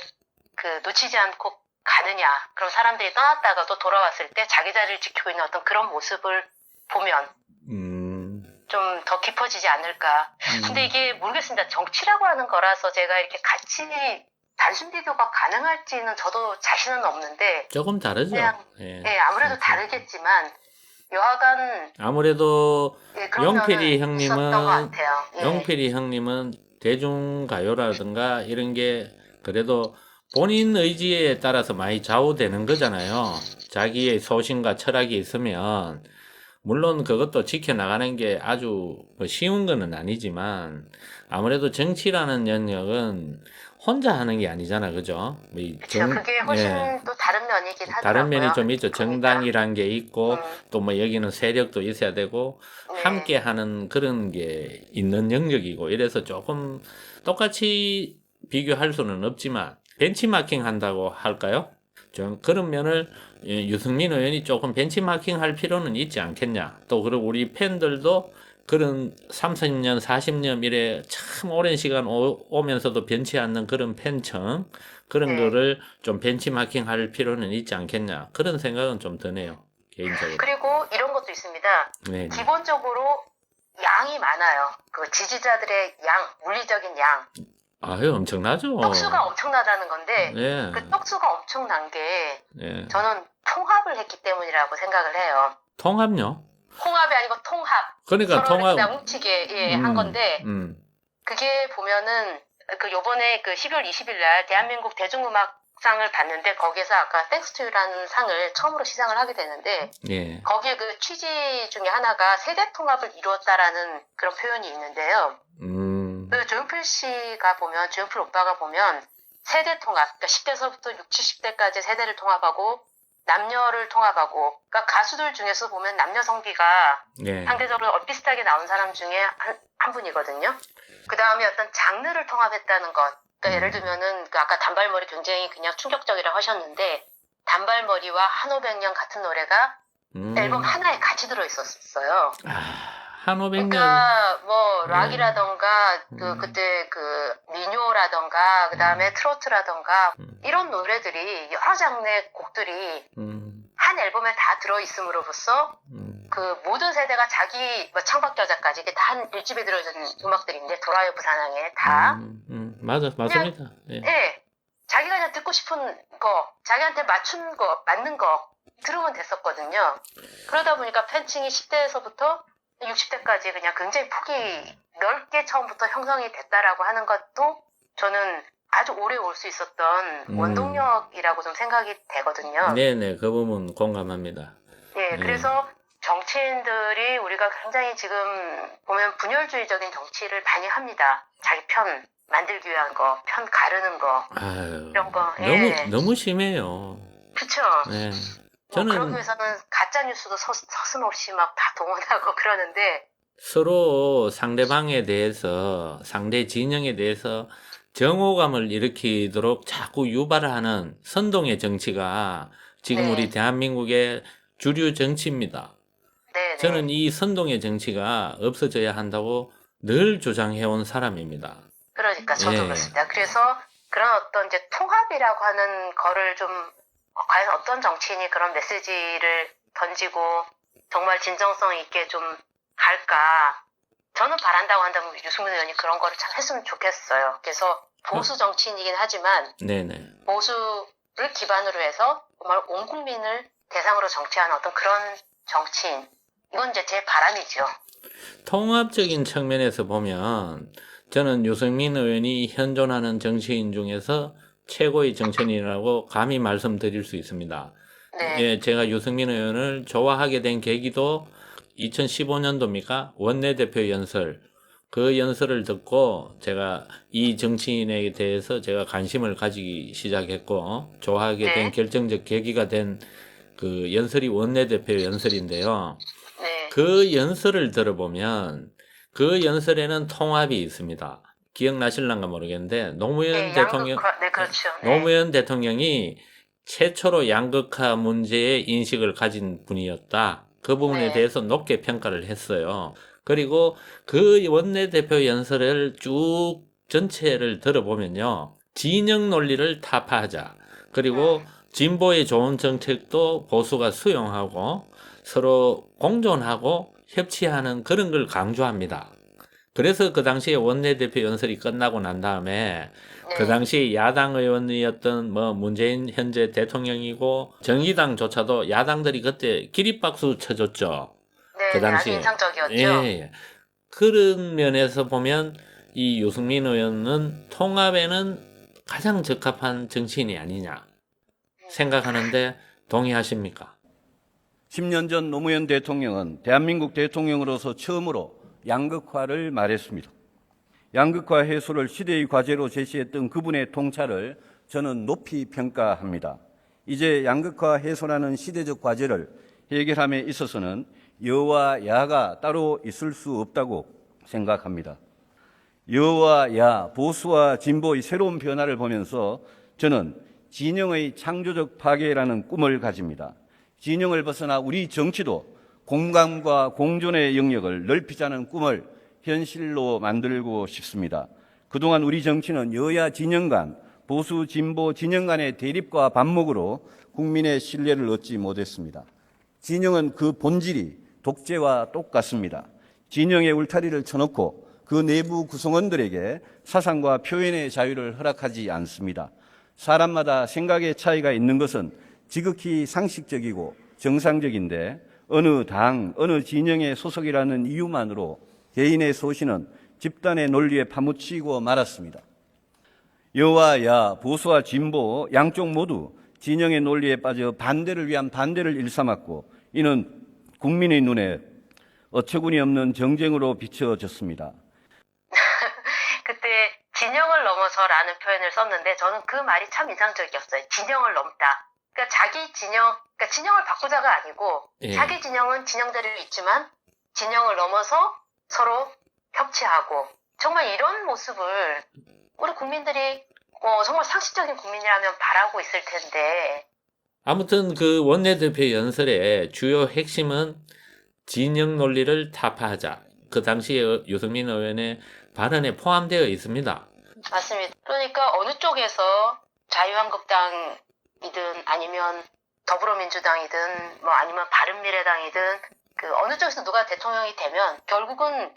그 놓치지 않고 가느냐. 그럼 사람들이 떠났다가도 돌아왔을 때 자기 자리를 지키고 있는 어떤 그런 모습을 보면 좀 더 깊어지지 않을까. 근데 이게 모르겠습니다. 정치라고 하는 거라서 제가 이렇게 같이 단순 비교가 가능할지는 저도 자신은 없는데 조금 다르죠. 아무래도 다르겠지만 여하간 아무래도 영필이 형님은 예. 영필이 형님은 대중가요라든가 이런 게 그래도 본인 의지에 따라서 많이 좌우되는 거잖아요. 자기의 소신과 철학이 있으면 물론 그것도 지켜나가는 게 아주 쉬운 거는 아니지만 아무래도 정치라는 영역은 혼자 하는 게 아니잖아, 그죠? 그게 훨씬 또 다른 면이긴 하더라고요. 다른 면이 좀 있죠. 정당이란 게 있고 또 뭐 여기는 세력도 있어야 되고 함께 하는 그런 게 있는 영역이고 이래서 조금 똑같이 비교할 수는 없지만 벤치마킹 한다고 할까요? 좀 그런 면을 유승민 의원이 조금 벤치마킹 할 필요는 있지 않겠냐. 또 그리고 우리 팬들도 그런 30년, 40년 이래 참 오랜 시간 오면서도 변치 않는 그런 팬층 그런 거를 좀 벤치마킹 할 필요는 있지 않겠냐. 그런 생각은 좀 드네요. 개인적으로. 그리고 이런 것도 있습니다. 네네. 기본적으로 양이 많아요. 그 지지자들의 물리적인 양. 아유, 엄청나죠. 떡수가 엄청나다는 건데 네. 그 떡수가 엄청난 게 네. 저는 통합을 했기 때문이라고 생각을 해요. 통합요? 통합이 아니고 통합. 그러니까 통합. 그냥 뭉치게 한 건데 그게 보면은 그 요번에 그 12월 20일 날 대한민국 대중음악상을 봤는데 거기에서 아까 땡스 투유라는 상을 처음으로 시상을 하게 되는데 예. 거기에 그 취지 중에 하나가 세대 통합을 이루었다라는 그런 표현이 있는데요. 그 조용필 씨가 보면, 조용필 오빠가 보면 세대 통합, 그러니까 10대서부터 60, 70대까지 세대를 통합하고 남녀를 통합하고, 그러니까 가수들 중에서 보면 남녀 성비가 예. 상대적으로 비슷하게 나온 사람 중에 한 분이거든요. 그 다음에 어떤 장르를 통합했다는 것. 그러니까 예를 들면은 아까 단발머리 굉장히 그냥 충격적이라고 하셨는데, 단발머리와 한오백년 같은 노래가 앨범 하나에 같이 들어있었어요. 한오백년. 그러니까 뭐 락이라던가 그때 그 민요라던가 그다음에 트로트라던가 이런 노래들이 여러 장르의 곡들이 한 앨범에 다 들어있음으로써 그 모든 세대가 자기 뭐 창밖여자까지 이게 다 한 일집에 들어있는 음악들인데, 도라요 부산항에 다 맞습니다. 예. 네, 자기가 그냥 듣고 싶은 거, 자기한테 맞춘 거, 맞는 거 들으면 됐었거든요. 그러다 보니까 팬층이 10대에서부터 60대까지 그냥 굉장히 폭이 넓게 처음부터 형성이 됐다라고 하는 것도 저는 아주 오래 올 수 있었던 원동력이라고 좀 생각이 되거든요. 네네, 그 부분 공감합니다. 네, 그래서 정치인들이 우리가 굉장히 지금 보면 분열주의적인 정치를 많이 합니다. 자기 편 만들기 위한 거, 편 가르는 거, 아유, 이런 거. 너무 심해요. 그쵸? 네. 저는 그러기 위해서는 가짜 뉴스도 서슴없이 막 다 동원하고 그러는데, 서로 상대방에 대해서, 상대 진영에 대해서 정오감을 일으키도록 자꾸 유발을 하는 선동의 정치가 지금 네. 우리 대한민국의 주류 정치입니다. 네, 저는 이 선동의 정치가 없어져야 한다고 늘 주장해온 사람입니다. 그러니까 저도 예. 그렇습니다. 그래서 그런 어떤 이제 통합이라고 하는 거를 좀 과연 어떤 정치인이 그런 메시지를 던지고 정말 진정성 있게 좀 갈까? 저는 바란다고 한다면 유승민 의원이 그런 거를 참 했으면 좋겠어요. 그래서 보수 정치인이긴 하지만 네네. 보수를 기반으로 해서 정말 온 국민을 대상으로 정치하는 어떤 그런 정치인. 이건 이제 제 바람이죠. 통합적인 측면에서 보면 저는 유승민 의원이 현존하는 정치인 중에서 최고의 정치인이라고 감히 말씀드릴 수 있습니다. 네. 예, 제가 유승민 의원을 좋아하게 된 계기도 2015년도입니까? 원내대표 연설. 그 연설을 듣고 제가 이 정치인에 대해서 제가 관심을 가지기 시작했고 좋아하게 된 결정적 계기가 된 그 연설이 원내대표 연설인데요. 네. 그 연설을 들어보면 그 연설에는 통합이 있습니다. 기억나실란가 모르겠는데 노무현 대통령, 네, 그렇죠. 네. 노무현 대통령이 최초로 양극화 문제에 인식을 가진 분이었다. 그 부분에 대해서 높게 평가를 했어요. 그리고 그 원내대표 연설을 쭉 전체를 들어보면요. 진영 논리를 타파하자. 그리고 진보의 좋은 정책도 보수가 수용하고 서로 공존하고 협치하는 그런 걸 강조합니다. 그래서 그 당시에 원내대표 연설이 끝나고 난 다음에 그 당시 야당 의원이었던 뭐 문재인 현재 대통령이고 정의당조차도 야당들이 그때 기립박수 쳐줬죠. 네, 그 당시에. 아주 인상적이었죠. 예. 그런 면에서 보면 이 유승민 의원은 통합에는 가장 적합한 정치인이 아니냐 생각하는데 동의하십니까? 10년 전 노무현 대통령은 대한민국 대통령으로서 처음으로 양극화를 말했습니다. 양극화 해소를 시대의 과제로 제시했던 그분의 통찰을 저는 높이 평가합니다. 이제 양극화 해소라는 시대적 과제를 해결함에 있어서는 여와 야가 따로 있을 수 없다고 생각합니다. 여와 야, 보수와 진보의 새로운 변화를 보면서 저는 진영의 창조적 파괴라는 꿈을 가집니다. 진영을 벗어나 우리 정치도 공감과 공존의 영역을 넓히자는 꿈을 현실로 만들고 싶습니다. 그동안 우리 정치는 여야 진영 간, 보수 진보 진영 간의 대립과 반목으로 국민의 신뢰를 얻지 못했습니다. 진영은 그 본질이 독재와 똑같습니다. 진영의 울타리를 쳐놓고 그 내부 구성원들에게 사상과 표현의 자유를 허락하지 않습니다. 사람마다 생각의 차이가 있는 것은 지극히 상식적이고 정상적인데 어느 당, 어느 진영의 소속이라는 이유만으로 개인의 소신은 집단의 논리에 파묻히고 말았습니다. 여와 야, 보수와 진보 양쪽 모두 진영의 논리에 빠져 반대를 위한 반대를 일삼았고 이는 국민의 눈에 어처구니 없는 정쟁으로 비춰졌습니다. 진영을 넘어서라는 표현을 썼는데 저는 그 말이 참 인상적이었어요. 진영을 넘다. 그러니까 자기 진영, 그러니까 진영을 바꾸자가 아니고 예. 자기 진영은 진영대로 있지만 진영을 넘어서 서로 협치하고 정말 이런 모습을 우리 국민들이 정말 상식적인 국민이라면 바라고 있을 텐데 아무튼 그 원내대표 연설의 주요 핵심은 진영 논리를 타파하자. 그 당시에 유승민 의원의 발언에 포함되어 있습니다. 맞습니다. 그러니까 어느 쪽에서 자유한국당이든 아니면 더불어민주당이든 뭐 아니면 바른미래당이든 그 어느 쪽에서 누가 대통령이 되면 결국은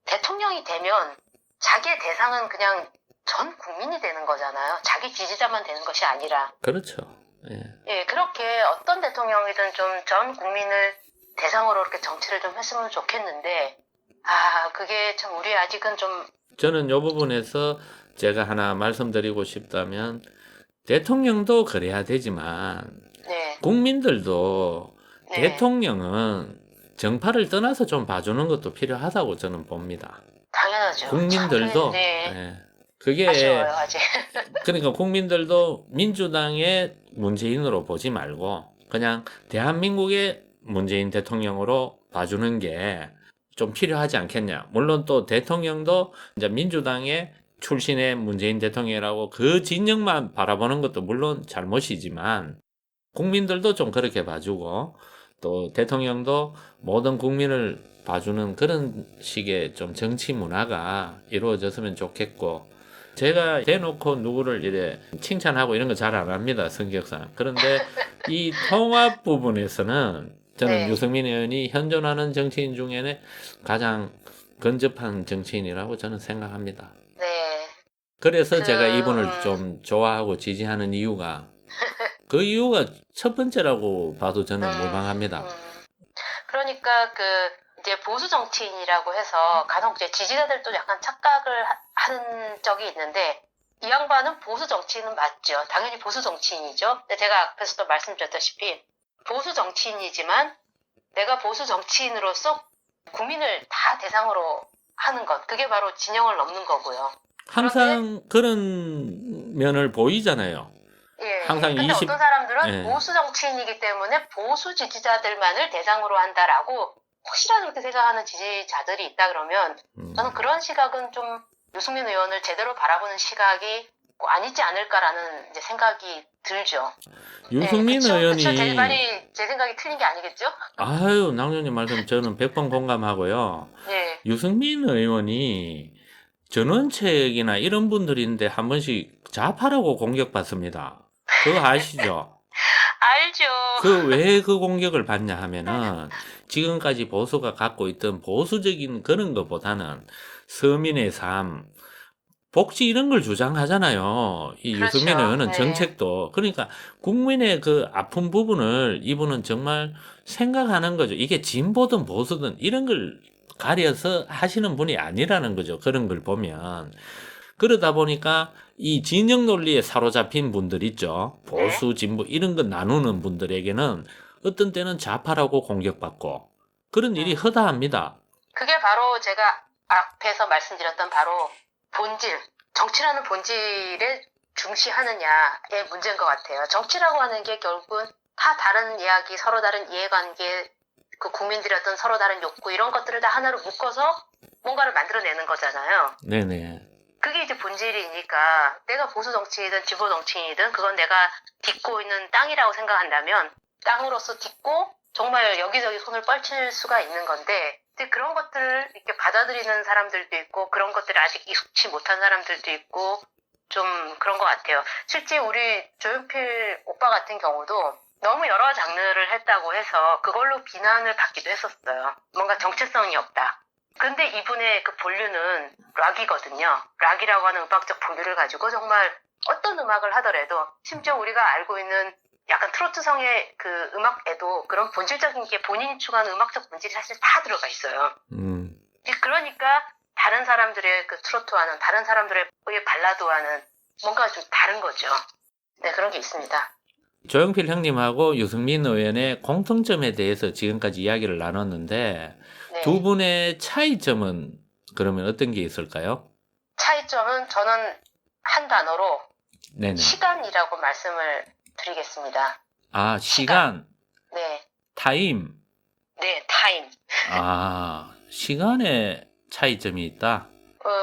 대통령이 되면 자기의 대상은 그냥 전 국민이 되는 거잖아요. 자기 지지자만 되는 것이 아니라. 그렇죠. 예. 예, 그렇게 어떤 대통령이든 좀 전 국민을 대상으로 이렇게 정치를 좀 했으면 좋겠는데, 그게 참 우리 아직은 좀. 저는 이 부분에서 제가 하나 말씀드리고 싶다면, 대통령도 그래야 되지만, 네. 국민들도 네. 대통령은 정파를 떠나서 좀 봐주는 것도 필요하다고 저는 봅니다. 당연하죠. 국민들도. 네. 예. 그게, 아쉬워요, 아직. 그러니까 국민들도 민주당의 문재인으로 보지 말고, 그냥 대한민국의 문재인 대통령으로 봐주는 게 좀 필요하지 않겠냐. 물론 또 대통령도 이제 민주당의 출신의 문재인 대통령이라고 그 진영만 바라보는 것도 물론 잘못이지만 국민들도 좀 그렇게 봐주고 또 대통령도 모든 국민을 봐주는 그런 식의 좀 정치 문화가 이루어졌으면 좋겠고 제가 대놓고 누구를 이래 칭찬하고 이런 거 잘 안 합니다. 성격상. 그런데 이 통합 부분에서는 저는 네. 유승민 의원이 현존하는 정치인 중에는 가장 근접한 정치인이라고 저는 생각합니다. 네. 그래서 제가 이분을 좀 좋아하고 지지하는 이유가 그 이유가 첫 번째라고 봐도 저는 무방합니다. 그러니까 이제 보수 정치인이라고 해서 간혹 이제 지지자들도 약간 착각을 하는 적이 있는데 이 양반은 보수 정치인은 맞죠. 당연히 보수 정치인이죠. 근데 제가 앞에서도 말씀드렸다시피 보수 정치인이지만 내가 보수 정치인으로서 국민을 다 대상으로 하는 것. 그게 바로 진영을 넘는 거고요. 항상 그런 면을 보이잖아요. 예. 항상 근데 어떤 사람들은 예. 보수 정치인이기 때문에 보수 지지자들만을 대상으로 한다라고 혹시라도 그렇게 생각하는 지지자들이 있다 그러면 저는 그런 시각은 좀 유승민 의원을 제대로 바라보는 시각이 아니지 않을까라는 이제 생각이 들죠. 유승민 네, 의원이 제 생각이 틀린 게 아니겠죠? 아유 낭년님 말씀 저는 100번 공감하고요. 네. 유승민 의원이 전원책이나 이런 분들인데 한 번씩 좌파라고 공격받습니다. 그거 아시죠? 알죠. 왜 그 공격을 받냐 하면은 지금까지 보수가 갖고 있던 보수적인 그런 것보다는 서민의 삶, 복지 이런 걸 주장하잖아요. 이 그렇죠. 유승민 의원은 네. 정책도. 그러니까 국민의 그 아픈 부분을 이분은 정말 생각하는 거죠. 이게 진보든 보수든 이런 걸 가려서 하시는 분이 아니라는 거죠. 그런 걸 보면. 그러다 보니까 이 진영 논리에 사로잡힌 분들 있죠. 보수, 진보 이런 거 나누는 분들에게는 어떤 때는 좌파라고 공격받고 그런 일이 허다합니다. 그게 바로 제가 앞에서 말씀드렸던 바로 본질, 정치라는 본질에 중시하느냐의 문제인 것 같아요. 정치라고 하는 게 결국은 다 다른 이야기, 서로 다른 이해관계, 그 국민들의 어떤 서로 다른 욕구 이런 것들을 다 하나로 묶어서 뭔가를 만들어내는 거잖아요. 네네. 그게 이제 본질이니까 내가 보수 정치이든 진보 정치인이든 그건 내가 딛고 있는 땅이라고 생각한다면 땅으로서 딛고 정말 여기저기 손을 뻗칠 수가 있는 건데 근데 그런 것들을 이렇게 받아들이는 사람들도 있고 그런 것들을 아직 익숙치 못한 사람들도 있고 좀 그런 것 같아요. 실제 우리 조용필 오빠 같은 경우도 너무 여러 장르를 했다고 해서 그걸로 비난을 받기도 했었어요. 뭔가 정체성이 없다. 근데 이분의 그 본류는 락이거든요. 락이라고 하는 음악적 본류를 가지고 정말 어떤 음악을 하더라도 심지어 우리가 알고 있는 약간 트로트성의 그 음악에도 그런 본질적인 게 본인이 추구하는 음악적 본질이 사실 다 들어가 있어요. 그러니까 다른 사람들의 그 트로트와는 다른 사람들의 발라드와는 뭔가 좀 다른 거죠. 네, 그런 게 있습니다. 조용필 형님하고 유승민 의원의 공통점에 대해서 지금까지 이야기를 나눴는데 네. 두 분의 차이점은 그러면 어떤 게 있을까요? 차이점은 저는 한 단어로 네네. 시간이라고 말씀을 드리겠습니다. 아, 시간, 네, 타임. 네, 타임. 아, 시간에 차이점이 있다.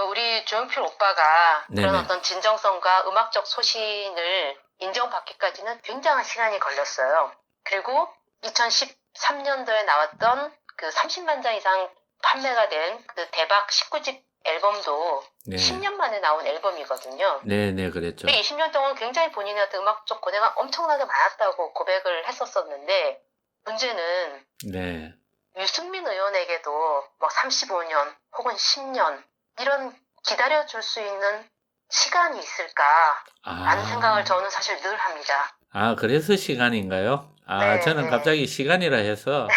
우리 조용필 오빠가 그런 네네. 어떤 진정성과 음악적 소신을 인정받기까지는 굉장한 시간이 걸렸어요. 그리고 2013년도에 나왔던 그 30만 장 이상 판매가 된 그 대박 19집 앨범도 네. 10년 만에 나온 앨범이거든요. 네네, 그랬죠. 20년 동안 굉장히 본인의 어떤 음악적 고뇌가 엄청나게 많았다고 고백을 했었었는데, 문제는 네. 유승민 의원에게도 뭐 35년 혹은 10년 이런 기다려줄 수 있는 시간이 있을까라는 생각을 저는 사실 늘 합니다. 아, 그래서 시간인가요? 아, 네, 저는 네. 갑자기 시간이라 해서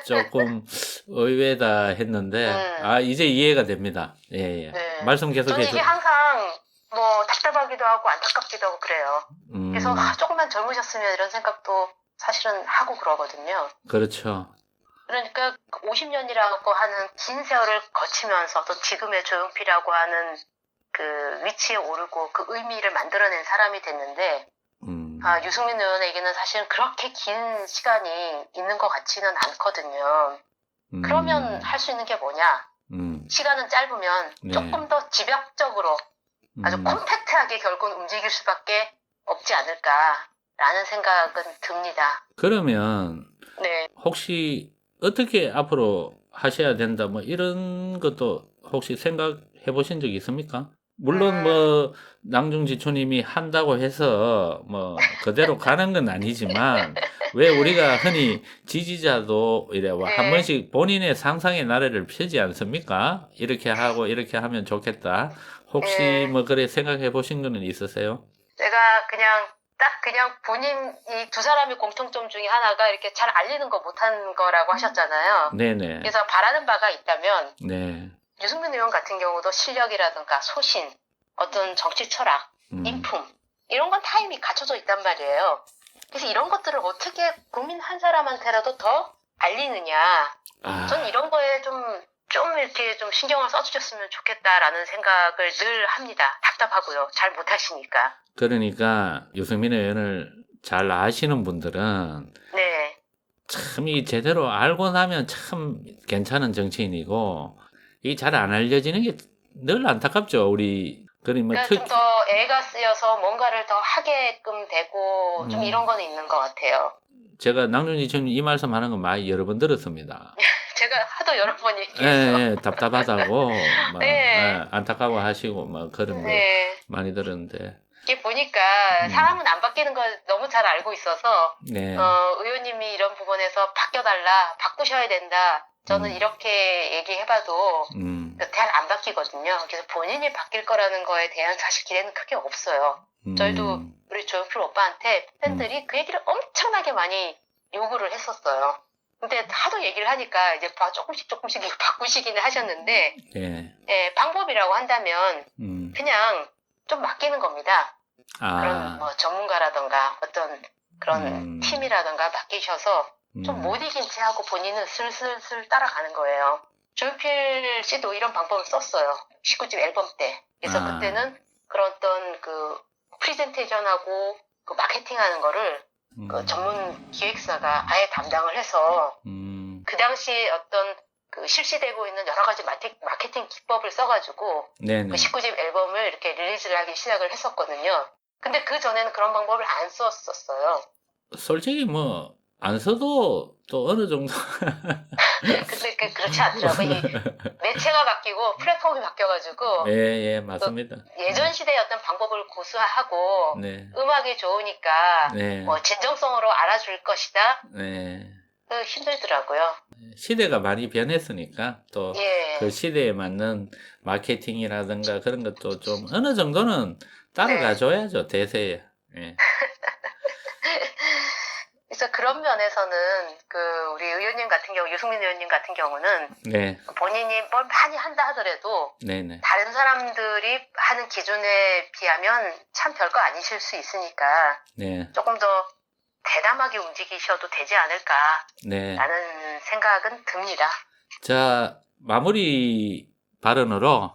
조금 의외다 했는데, 아, 이제 이해가 됩니다. 예, 예. 네. 말씀 저는 계속해서. 이게 항상 뭐 답답하기도 하고 안타깝기도 하고 그래요. 그래서 조금만 젊으셨으면 이런 생각도 사실은 하고 그러거든요. 그렇죠. 그러니까 50년이라고 하는 긴 세월을 거치면서 또 지금의 조용필이라고 하는 그 위치에 오르고 그 의미를 만들어낸 사람이 됐는데, 유승민 의원에게는 사실 그렇게 긴 시간이 있는 것 같지는 않거든요. 그러면 할 수 있는 게 뭐냐? 시간은 짧으면 네. 조금 더 집약적으로 아주 콤팩트하게 결국은 움직일 수밖에 없지 않을까라는 생각은 듭니다. 그러면 네. 혹시 어떻게 앞으로 하셔야 된다, 뭐 이런 것도 혹시 생각해 보신 적 있습니까? 물론 뭐 낭중지초님이 한다고 해서 뭐 그대로 가는 건 아니지만, 왜 우리가 흔히 지지자도 이래 한 네. 번씩 본인의 상상의 나래를 펴지 않습니까? 이렇게 하고 이렇게 하면 좋겠다. 혹시 네. 뭐 그래 생각해 보신 거는 있으세요? 제가 그냥 본인 이 두 사람의 공통점 중에 하나가 이렇게 잘 알리는 거 못한 거라고 하셨잖아요. 네네. 그래서 바라는 바가 있다면 네. 유승민 의원 같은 경우도 실력이라든가 소신, 어떤 정치 철학, 인품 이런 건 타임이 갖춰져 있단 말이에요. 그래서 이런 것들을 어떻게 국민 한 사람한테라도 더 알리느냐. 전 이런 거에 좀 이렇게 좀 신경을 써주셨으면 좋겠다라는 생각을 늘 합니다. 답답하고요. 잘 못하시니까. 그러니까 유승민 의원을 잘 아시는 분들은 네. 참 이 제대로 알고 나면 참 괜찮은 정치인이고, 이 잘 안 알려지는 게 늘 안타깝죠. 우리 그러니까 좀 더 애가 쓰여서 뭔가를 더 하게끔 되고 좀 이런 거는 있는 것 같아요. 제가 낭중지초님 이 말씀 하는 거 많이 여러 번 들었습니다. 제가 하도 여러 번 얘기해서. 예, 답답하다고 막 네. 안타까워 하시고 막 그런 거 네. 많이 들었는데. 이게 보니까 사람은 안 바뀌는 걸 너무 잘 알고 있어서 네. 의원님이 이런 부분에서 바뀌어달라, 바꾸셔야 된다. 저는 이렇게 얘기해봐도 잘 안 바뀌거든요. 그래서 본인이 바뀔 거라는 거에 대한 사실 기대는 크게 없어요. 저희도 우리 조용필 오빠한테 팬들이 그 얘기를 엄청나게 많이 요구를 했었어요. 근데 하도 얘기를 하니까 이제 조금씩 이거 바꾸시기는 하셨는데, 예, 방법이라고 한다면 그냥 좀 맡기는 겁니다. 그런 뭐 전문가라던가 어떤 그런 팀이라던가 맡기셔서 좀 못 이긴 채 하고 본인은 슬슬 따라가는 거예요. 조용필 씨도 이런 방법을 썼어요. 19집 앨범 때. 그래서 그때는 그런 어떤 그 프리젠테이션하고 그 마케팅하는 거를 그 전문 기획사가 아예 담당을 해서 그 당시 어떤 그 실시되고 있는 여러 가지 마케팅 기법을 써가지고 그 19집 앨범을 이렇게 릴리즈를 하기 시작을 했었거든요. 근데 그 전에는 그런 방법을 안 썼었어요. 솔직히 뭐 안 써도 또 어느 정도. 근데 그렇지 않더라고요. 이 매체가 바뀌고 플랫폼이 바뀌어가지고. 예, 맞습니다. 예전 시대의 어떤 방법을 고수하고 음악이 좋으니까 뭐 진정성으로 알아줄 것이다. 힘들더라고요. 시대가 많이 변했으니까 또 그 시대에 맞는 마케팅이라든가 그런 것도 좀 어느 정도는 따라가줘야죠, 대세에. 그래서 그런 면에서는 그 우리 의원님 같은 경우, 유승민 의원님 같은 경우는 본인이 뭘 많이 한다 하더라도 다른 사람들이 하는 기준에 비하면 참 별거 아니실 수 있으니까 조금 더 대담하게 움직이셔도 되지 않을까라는 생각은 듭니다. 자, 마무리 발언으로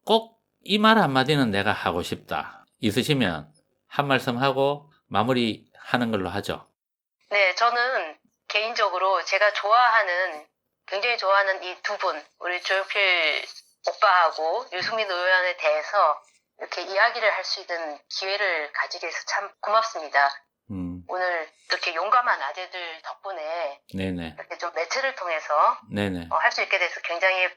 꼭 이 말 한마디는 내가 하고 싶다. 있으시면 한 말씀 하고 마무리하는 걸로 하죠. 네, 저는 개인적으로 제가 굉장히 좋아하는 이 두 분, 우리 조용필 오빠하고 유승민 의원에 대해서 이렇게 이야기를 할 수 있는 기회를 가지게 해서 참 고맙습니다. 오늘 이렇게 용감한 아재들 덕분에 네네. 이렇게 좀 매체를 통해서 네네. 할 수 있게 돼서 굉장히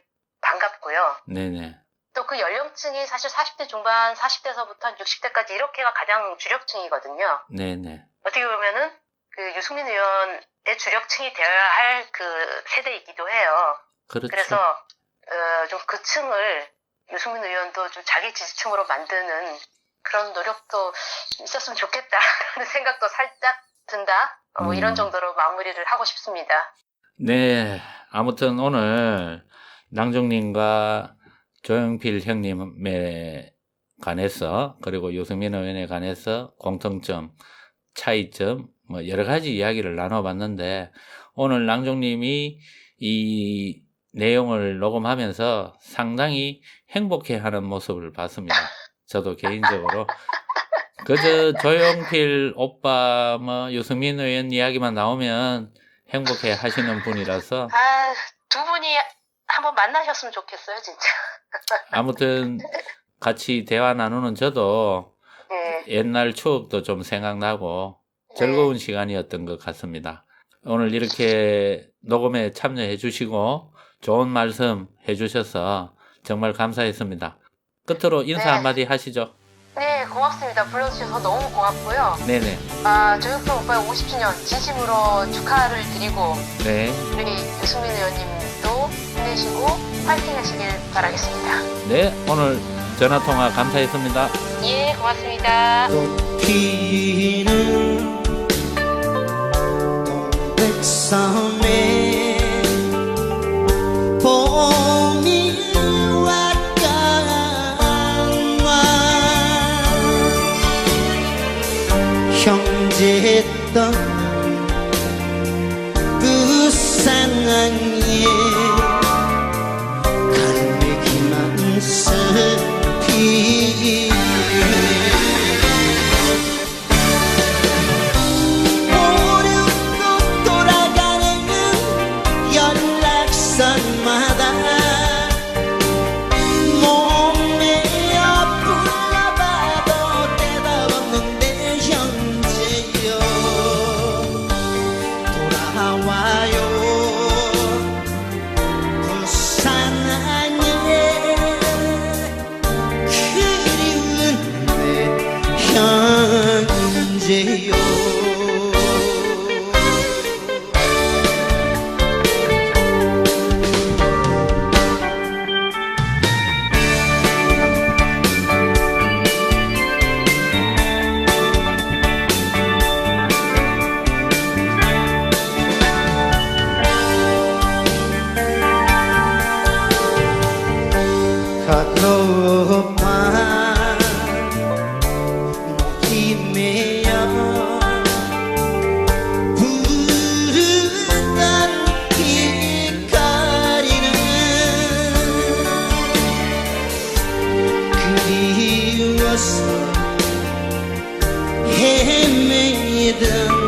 반갑고요. 네네. 또 그 연령층이 사실 40대 중반, 40대서부터 60대까지 이렇게가 가장 주력층이거든요. 네네. 어떻게 보면은 그 유승민 의원의 주력층이 되어야 할 그 세대이기도 해요. 그렇죠. 그래서 좀 그 층을 유승민 의원도 좀 자기 지지층으로 만드는 그런 노력도 있었으면 좋겠다라는 생각도 살짝 든다. 이런 정도로 마무리를 하고 싶습니다. 네, 아무튼 오늘 낭중님과 조용필 형님에 관해서 그리고 유승민 의원에 관해서 공통점, 차이점 뭐 여러 가지 이야기를 나눠봤는데 오늘 낭중님이 이 내용을 녹음하면서 상당히 행복해하는 모습을 봤습니다. 저도 개인적으로 그저 조용필 오빠 뭐 유승민 의원 이야기만 나오면 행복해 하시는 분이라서 두 분이 한번 만나셨으면 좋겠어요, 진짜. 아무튼 같이 대화 나누는 저도 네. 옛날 추억도 좀 생각나고 즐거운 시간이었던 것 같습니다. 오늘 이렇게 녹음에 참여해 주시고 좋은 말씀 해 주셔서 정말 감사했습니다. 끝으로 인사 한마디 하시죠. 네, 고맙습니다. 불러주셔서 너무 고맙고요. 네네. 조용필 오빠의 50주년 진심으로 축하를 드리고 네. 우리 유승민 의원님도 힘내시고 파이팅 하시길 바라겠습니다. 네, 오늘 전화통화 감사했습니다. 예, 고맙습니다. 피는 백섬에 봄이 왔간만 형제 떠난 그 상황에 갈매기만 슬피 연락선마다 몸에 아플라봐도 대답 없는데 형제여 돌아와요 부산항에 그리운 내 형제여 가로만 목이 메어 부르던 빛가리는 그리워서 헤매던